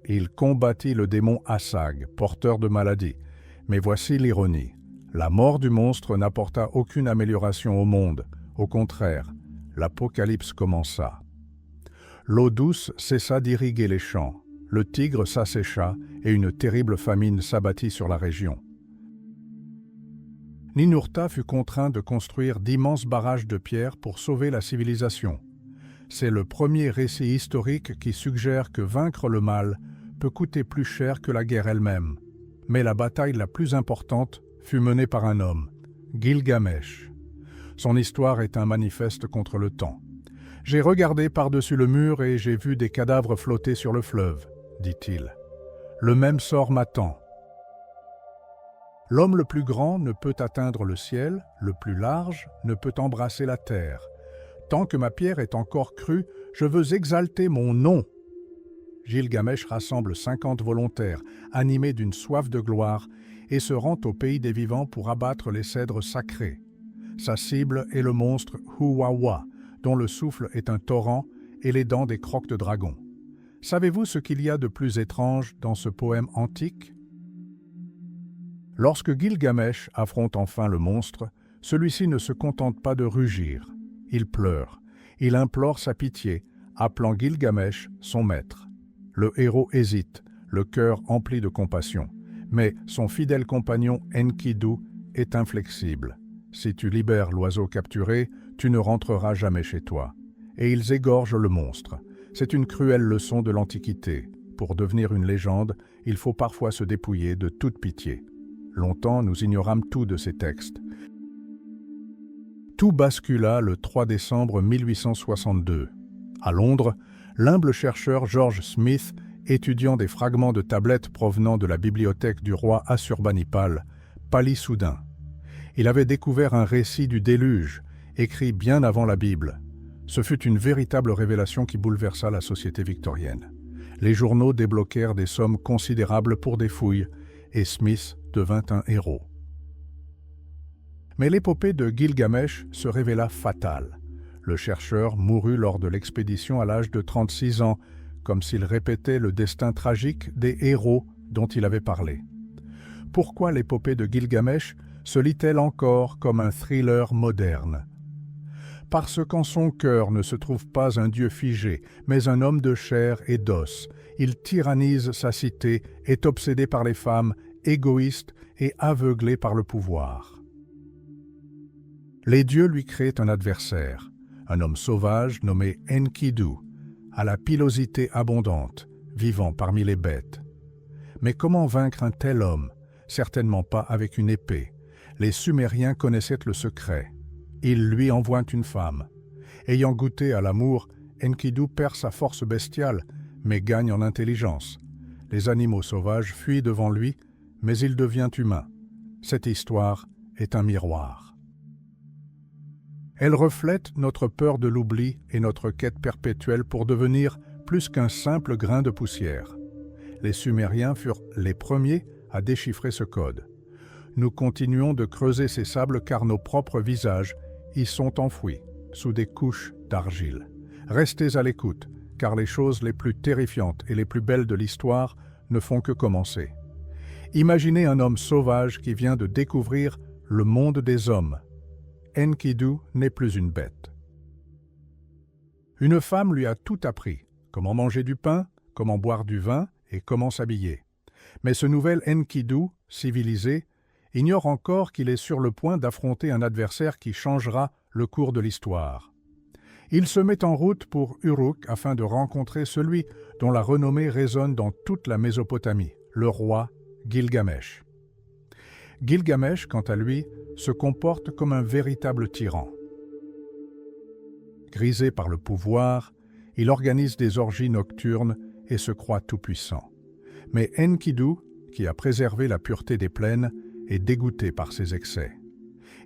Il combattit le démon Assag, porteur de maladie. Mais voici l'ironie. La mort du monstre n'apporta aucune amélioration au monde. Au contraire, l'apocalypse commença. L'eau douce cessa d'irriguer les champs. Le Tigre s'assécha et une terrible famine s'abattit sur la région. Ninurta fut contraint de construire d'immenses barrages de pierre pour sauver la civilisation. C'est le premier récit historique qui suggère que vaincre le mal peut coûter plus cher que la guerre elle-même. Mais la bataille la plus importante fut menée par un homme, Gilgamesh. Son histoire est un manifeste contre le temps. « J'ai regardé par-dessus le mur et j'ai vu des cadavres flotter sur le fleuve, » dit-il. « Le même sort m'attend. L'homme le plus grand ne peut atteindre le ciel, le plus large ne peut embrasser la terre. Tant que ma pierre est encore crue, je veux exalter mon nom. » Gilgamesh rassemble 50 volontaires, animés d'une soif de gloire, et se rend au pays des vivants pour abattre les cèdres sacrés. Sa cible est le monstre Huwawa, dont le souffle est un torrent et les dents des crocs de dragon. Savez-vous ce qu'il y a de plus étrange dans ce poème antique? Lorsque Gilgamesh affronte enfin le monstre, celui-ci ne se contente pas de rugir. Il pleure. Il implore sa pitié, appelant Gilgamesh son maître. Le héros hésite, le cœur empli de compassion. Mais son fidèle compagnon Enkidu est inflexible. Si tu libères l'oiseau capturé, tu ne rentreras jamais chez toi. Et ils égorgent le monstre. C'est une cruelle leçon de l'Antiquité. Pour devenir une légende, il faut parfois se dépouiller de toute pitié. Longtemps, nous ignorâmes tout de ces textes. Tout bascula le 3 décembre 1862. À Londres, l'humble chercheur George Smith, étudiant des fragments de tablettes provenant de la bibliothèque du roi Assurbanipal, pâlit soudain. Il avait découvert un récit du déluge, écrit bien avant la Bible. Ce fut une véritable révélation qui bouleversa la société victorienne. Les journaux débloquèrent des sommes considérables pour des fouilles, et Smith devint un héros. Mais l'épopée de Gilgamesh se révéla fatale. Le chercheur mourut lors de l'expédition à l'âge de 36 ans, comme s'il répétait le destin tragique des héros dont il avait parlé. Pourquoi l'épopée de Gilgamesh se lit-elle encore comme un thriller moderne? Parce qu'en son cœur ne se trouve pas un dieu figé, mais un homme de chair et d'os. Il tyrannise sa cité, est obsédé par les femmes, égoïste et aveuglé par le pouvoir. Les dieux lui créent un adversaire, un homme sauvage nommé Enkidu, à la pilosité abondante, vivant parmi les bêtes. Mais comment vaincre un tel homme? Certainement pas avec une épée. Les Sumériens connaissaient le secret. Ils lui envoient une femme. Ayant goûté à l'amour, Enkidu perd sa force bestiale, mais gagne en intelligence. Les animaux sauvages fuient devant lui, mais il devient humain. Cette histoire est un miroir. Elle reflète notre peur de l'oubli et notre quête perpétuelle pour devenir plus qu'un simple grain de poussière. Les Sumériens furent les premiers à déchiffrer ce code. Nous continuons de creuser ces sables car nos propres visages y sont enfouis, sous des couches d'argile. Restez à l'écoute, car les choses les plus terrifiantes et les plus belles de l'histoire ne font que commencer. Imaginez un homme sauvage qui vient de découvrir le monde des hommes. Enkidu n'est plus une bête. Une femme lui a tout appris, comment manger du pain, comment boire du vin et comment s'habiller. Mais ce nouvel Enkidu, civilisé, ignore encore qu'il est sur le point d'affronter un adversaire qui changera le cours de l'histoire. Il se met en route pour Uruk afin de rencontrer celui dont la renommée résonne dans toute la Mésopotamie, le roi Gilgamesh. Gilgamesh, quant à lui, se comporte comme un véritable tyran. Grisé par le pouvoir, il organise des orgies nocturnes et se croit tout-puissant. Mais Enkidu, qui a préservé la pureté des plaines, est dégoûté par ses excès.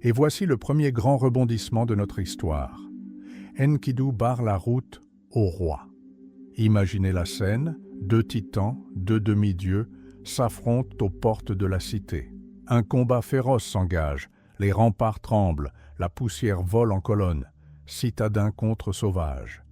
Et voici le premier grand rebondissement de notre histoire. Enkidu barre la route au roi. Imaginez la scène, 2 titans, 2 demi-dieux, s'affrontent aux portes de la cité. Un combat féroce s'engage, les remparts tremblent, la poussière vole en colonnes, citadins contre sauvages.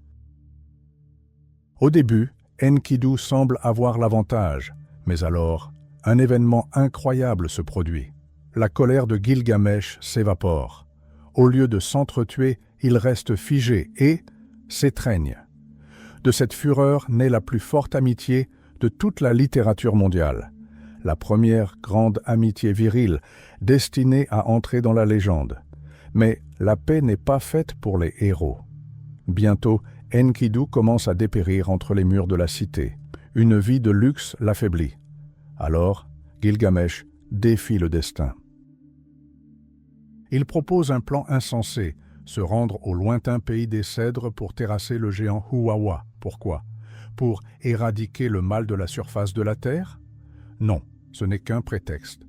Au début, Enkidu semble avoir l'avantage, mais alors, un événement incroyable se produit. La colère de Gilgamesh s'évapore. Au lieu de s'entretuer, il reste figé et s'étreigne. De cette fureur naît la plus forte amitié de toute la littérature mondiale. La première grande amitié virile, destinée à entrer dans la légende. Mais la paix n'est pas faite pour les héros. Bientôt, Enkidu commence à dépérir entre les murs de la cité. Une vie de luxe l'affaiblit. Alors, Gilgamesh défie le destin. Il propose un plan insensé, se rendre au lointain pays des cèdres pour terrasser le géant Huwawa. Pourquoi? Pour éradiquer le mal de la surface de la terre? Non, ce n'est qu'un prétexte.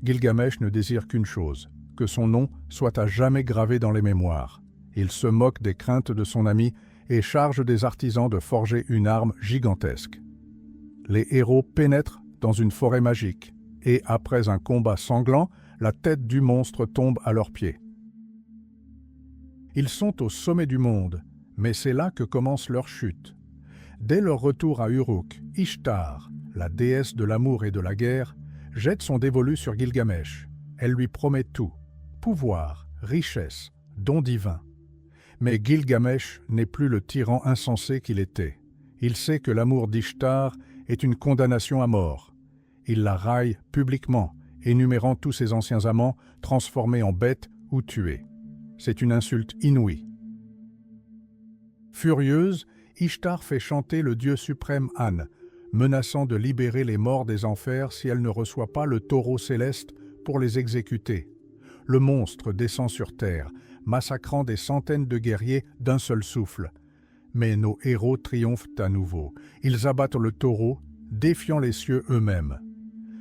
Gilgamesh ne désire qu'une chose, que son nom soit à jamais gravé dans les mémoires. Il se moque des craintes de son ami et charge des artisans de forger une arme gigantesque. Les héros pénètrent dans une forêt magique et, après un combat sanglant, la tête du monstre tombe à leurs pieds. Ils sont au sommet du monde, mais c'est là que commence leur chute. Dès leur retour à Uruk, Ishtar, la déesse de l'amour et de la guerre, jette son dévolu sur Gilgamesh. Elle lui promet tout, pouvoir, richesse, dons divins. Mais Gilgamesh n'est plus le tyran insensé qu'il était. Il sait que l'amour d'Ishtar est une condamnation à mort. Il la raille publiquement, énumérant tous ses anciens amants transformés en bêtes ou tués. C'est une insulte inouïe. Furieuse, Ishtar fait chanter le dieu suprême An, menaçant de libérer les morts des enfers si elle ne reçoit pas le taureau céleste pour les exécuter. Le monstre descend sur terre, massacrant des centaines de guerriers d'un seul souffle. Mais nos héros triomphent à nouveau. Ils abattent le taureau, défiant les cieux eux-mêmes.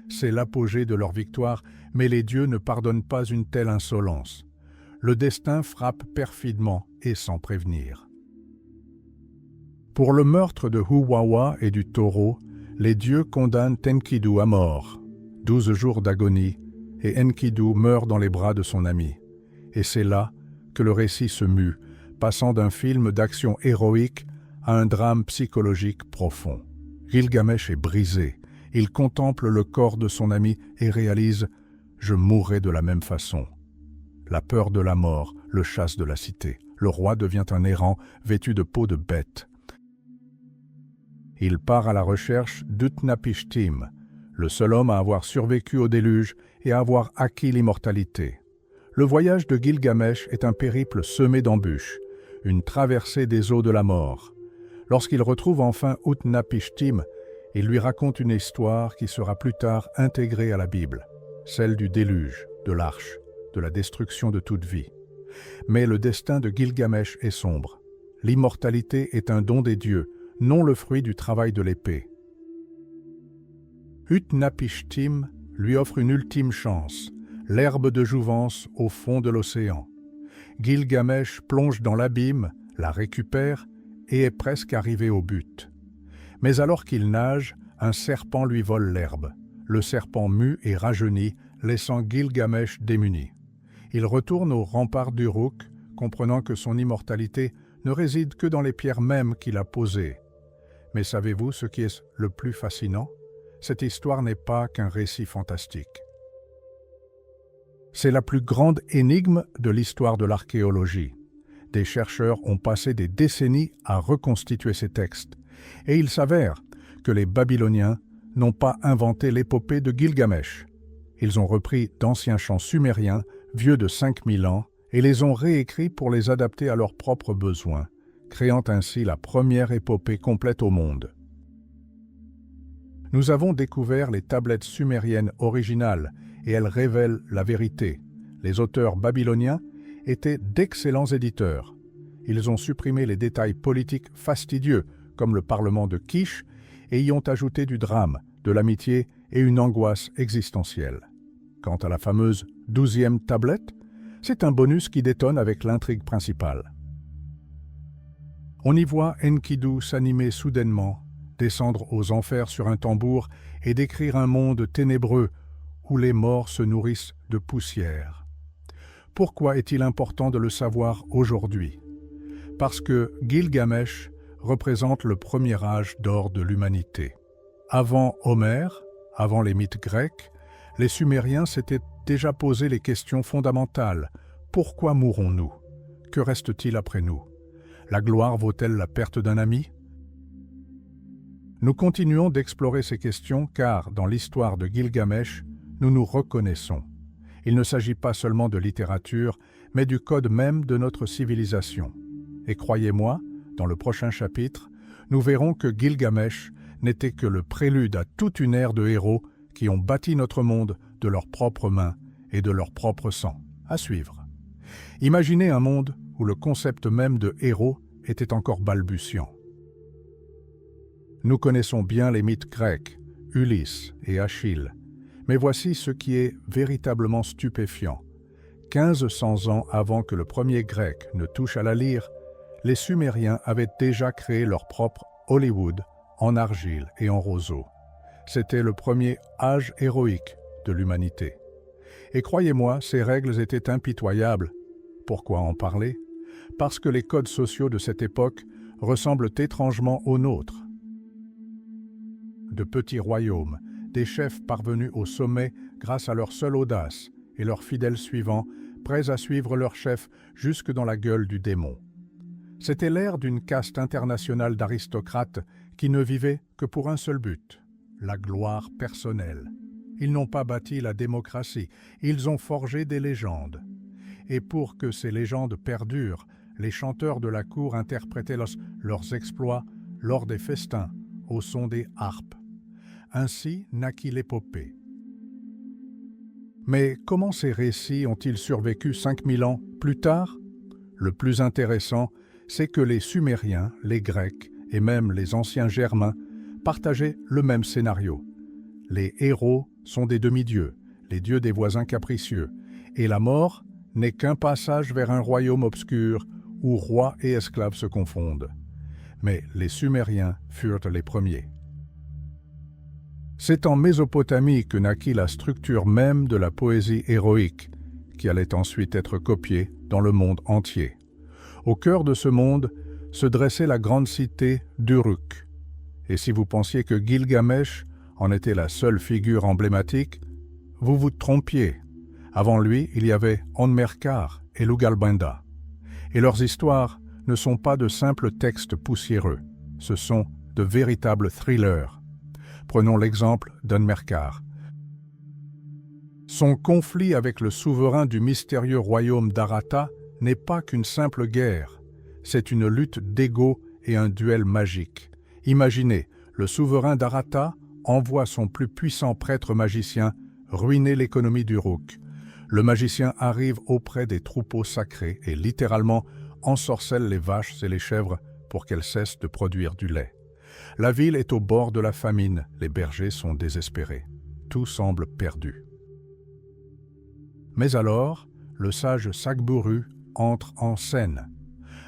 C'est l'apogée de leur victoire, mais les dieux ne pardonnent pas une telle insolence. Le destin frappe perfidement et sans prévenir. Pour le meurtre de Huwawa et du taureau, les dieux condamnent Enkidu à mort. 12 jours d'agonie, et Enkidu meurt dans les bras de son ami. Et c'est là que le récit se mue, passant d'un film d'action héroïque à un drame psychologique profond. Gilgamesh est brisé. Il contemple le corps de son ami et réalise « Je mourrai de la même façon ». La peur de la mort le chasse de la cité. Le roi devient un errant vêtu de peau de bête. Il part à la recherche d'Utnapishtim, le seul homme à avoir survécu au déluge et à avoir acquis l'immortalité. Le voyage de Gilgamesh est un périple semé d'embûches, une traversée des eaux de la mort. Lorsqu'il retrouve enfin Utnapishtim, il lui raconte une histoire qui sera plus tard intégrée à la Bible, celle du déluge, de l'arche, de la destruction de toute vie. Mais le destin de Gilgamesh est sombre. L'immortalité est un don des dieux, non le fruit du travail de l'épée. Utnapishtim lui offre une ultime chance, l'herbe de jouvence au fond de l'océan. Gilgamesh plonge dans l'abîme, la récupère et est presque arrivé au but. Mais alors qu'il nage, un serpent lui vole l'herbe. Le serpent mue et rajeunit, laissant Gilgamesh démuni. Il retourne au rempart d'Uruk, comprenant que son immortalité ne réside que dans les pierres mêmes qu'il a posées. Mais savez-vous ce qui est le plus fascinant? Cette histoire n'est pas qu'un récit fantastique. C'est la plus grande énigme de l'histoire de l'archéologie. Des chercheurs ont passé des décennies à reconstituer ces textes, et il s'avère que les Babyloniens n'ont pas inventé l'épopée de Gilgamesh. Ils ont repris d'anciens chants sumériens, vieux de 5000 ans, et les ont réécrits pour les adapter à leurs propres besoins, créant ainsi la première épopée complète au monde. Nous avons découvert les tablettes sumériennes originales, et elles révèlent la vérité. Les auteurs babyloniens étaient d'excellents éditeurs. Ils ont supprimé les détails politiques fastidieux, comme le parlement de Kish, et y ont ajouté du drame, de l'amitié et une angoisse existentielle. Quant à la fameuse 12e tablette, c'est un bonus qui détonne avec l'intrigue principale. On y voit Enkidu s'animer soudainement, descendre aux enfers sur un tambour et décrire un monde ténébreux où les morts se nourrissent de poussière. Pourquoi est-il important de le savoir aujourd'hui? Parce que Gilgamesh représente le premier âge d'or de l'humanité. Avant Homère, avant les mythes grecs, les Sumériens s'étaient déjà posé les questions fondamentales. Pourquoi mourrons-nous? Que reste-t-il après nous? La gloire vaut-elle la perte d'un ami? Nous continuons d'explorer ces questions car, dans l'histoire de Gilgamesh, nous nous reconnaissons. Il ne s'agit pas seulement de littérature, mais du code même de notre civilisation. Et croyez-moi, dans le prochain chapitre, nous verrons que Gilgamesh n'était que le prélude à toute une ère de héros qui ont bâti notre monde de leurs propres mains et de leur propre sang. À suivre. Imaginez un monde où le concept même de héros était encore balbutiant. Nous connaissons bien les mythes grecs, Ulysse et Achille, mais voici ce qui est véritablement stupéfiant. 1500 ans avant que le premier grec ne touche à la lyre, les Sumériens avaient déjà créé leur propre Hollywood en argile et en roseau. C'était le premier âge héroïque de l'humanité. Et croyez-moi, ces règles étaient impitoyables. Pourquoi en parler? Parce que les codes sociaux de cette époque ressemblent étrangement aux nôtres. De petits royaumes, des chefs parvenus au sommet grâce à leur seule audace et leurs fidèles suivants, prêts à suivre leur chef jusque dans la gueule du démon. C'était l'ère d'une caste internationale d'aristocrates qui ne vivaient que pour un seul but, la gloire personnelle. Ils n'ont pas bâti la démocratie, ils ont forgé des légendes. Et pour que ces légendes perdurent, les chanteurs de la cour interprétaient leurs exploits lors des festins, au son des harpes. Ainsi naquit l'épopée. Mais comment ces récits ont-ils survécu 5000 ans plus tard? Le plus intéressant, c'est que les Sumériens, les Grecs et même les anciens Germains partageaient le même scénario. Les héros sont des demi-dieux, les dieux des voisins capricieux, et la mort n'est qu'un passage vers un royaume obscur où rois et esclaves se confondent. Mais les Sumériens furent les premiers. C'est en Mésopotamie que naquit la structure même de la poésie héroïque, qui allait ensuite être copiée dans le monde entier. Au cœur de ce monde se dressait la grande cité d'Uruk. Et si vous pensiez que Gilgamesh en était la seule figure emblématique, vous vous trompiez. Avant lui, il y avait Enmerkar et Lugalbanda. Et leurs histoires ne sont pas de simples textes poussiéreux, ce sont de véritables thrillers. Prenons l'exemple d'Enmerkar. Son conflit avec le souverain du mystérieux royaume d'Arata n'est pas qu'une simple guerre, c'est une lutte d'ego et un duel magique. Imaginez, le souverain d'Arata envoie son plus puissant prêtre magicien ruiner l'économie d'Uruk. Le magicien arrive auprès des troupeaux sacrés et littéralement ensorcelle les vaches et les chèvres pour qu'elles cessent de produire du lait. La ville est au bord de la famine, les bergers sont désespérés. Tout semble perdu. Mais alors, le sage Sagburu entre en scène.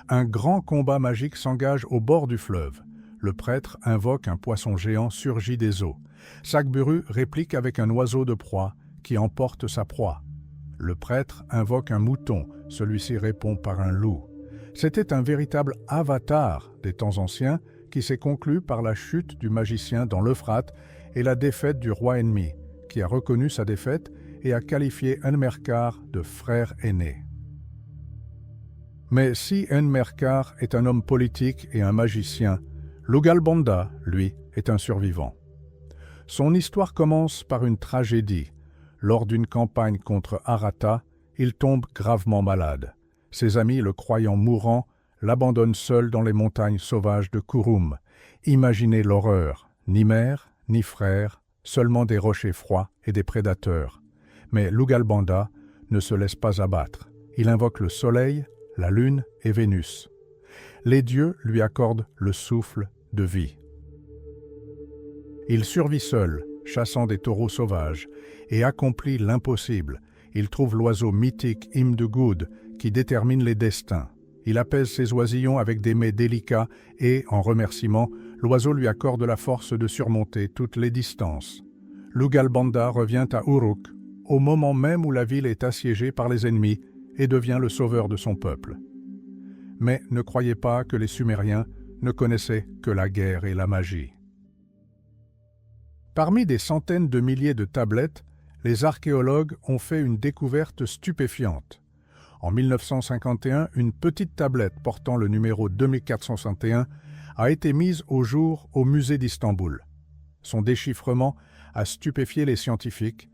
Un grand combat magique s'engage au bord du fleuve. Le prêtre invoque un poisson géant surgi des eaux. Sagburu réplique avec un oiseau de proie qui emporte sa proie. Le prêtre invoque un mouton, celui-ci répond par un loup. C'était un véritable avatar des temps anciens qui s'est conclu par la chute du magicien dans l'Euphrate et la défaite du roi ennemi, qui a reconnu sa défaite et a qualifié Enmerkar de frère aîné. Mais si Enmerkar est un homme politique et un magicien, Lugalbanda, lui, est un survivant. Son histoire commence par une tragédie. Lors d'une campagne contre Arata, il tombe gravement malade. Ses amis, le croyant mourant, l'abandonnent seul dans les montagnes sauvages de Kurum. Imaginez l'horreur, ni mère, ni frère, seulement des rochers froids et des prédateurs. Mais Lugalbanda ne se laisse pas abattre. Il invoque le soleil, la lune et Vénus. Les dieux lui accordent le souffle de vie. Il survit seul, chassant des taureaux sauvages, et accomplit l'impossible. Il trouve l'oiseau mythique Imdugud qui détermine les destins. Il apaise ses oisillons avec des mets délicats et, en remerciement, l'oiseau lui accorde la force de surmonter toutes les distances. Lugalbanda revient à Uruk, au moment même où la ville est assiégée par les ennemis et devient le sauveur de son peuple. Mais ne croyez pas que les Sumériens ne connaissaient que la guerre et la magie. Parmi des centaines de milliers de tablettes, les archéologues ont fait une découverte stupéfiante. En 1951, une petite tablette portant le numéro 2461 a été mise au jour au musée d'Istanbul. Son déchiffrement a stupéfié les scientifiques.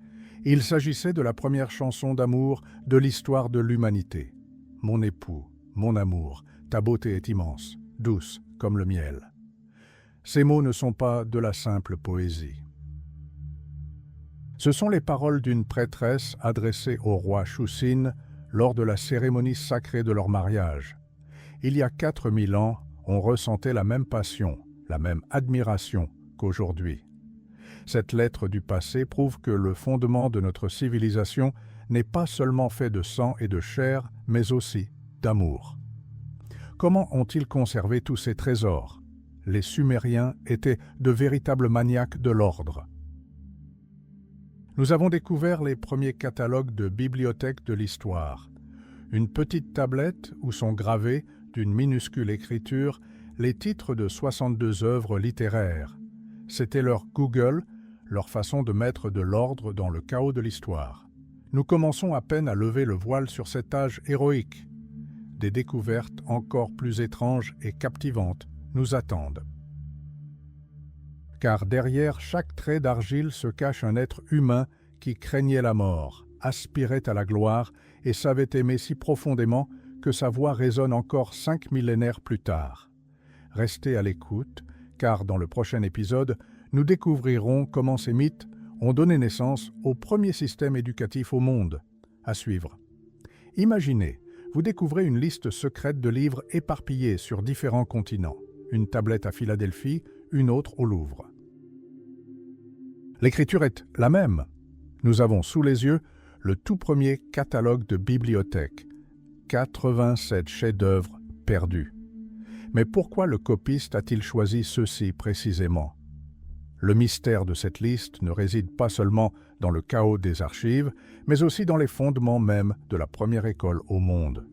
Il s'agissait de la première chanson d'amour de l'histoire de l'humanité. « Mon époux, mon amour, ta beauté est immense, douce comme le miel. » Ces mots ne sont pas de la simple poésie. Ce sont les paroles d'une prêtresse adressée au roi Shusin lors de la cérémonie sacrée de leur mariage. Il y a 4000 ans, on ressentait la même passion, la même admiration qu'aujourd'hui. Cette lettre du passé prouve que le fondement de notre civilisation n'est pas seulement fait de sang et de chair, mais aussi d'amour. Comment ont-ils conservé tous ces trésors? Les Sumériens étaient de véritables maniaques de l'ordre. Nous avons découvert les premiers catalogues de bibliothèques de l'histoire. Une petite tablette où sont gravés, d'une minuscule écriture, les titres de 62 œuvres littéraires. C'était leur Google, leur façon de mettre de l'ordre dans le chaos de l'histoire. Nous commençons à peine à lever le voile sur cet âge héroïque. Des découvertes encore plus étranges et captivantes nous attendent. Car derrière chaque trait d'argile se cache un être humain qui craignait la mort, aspirait à la gloire et savait aimer si profondément que sa voix résonne encore 5 millénaires plus tard. Restez à l'écoute, car dans le prochain épisode, nous découvrirons comment ces mythes ont donné naissance au premier système éducatif au monde. À suivre. Imaginez, vous découvrez une liste secrète de livres éparpillés sur différents continents. Une tablette à Philadelphie, une autre au Louvre. L'écriture est la même. Nous avons sous les yeux le tout premier catalogue de bibliothèque. 87 chefs-d'œuvre perdus. Mais pourquoi le copiste a-t-il choisi ceux-ci précisément? Le mystère de cette liste ne réside pas seulement dans le chaos des archives, mais aussi dans les fondements mêmes de la première école au monde.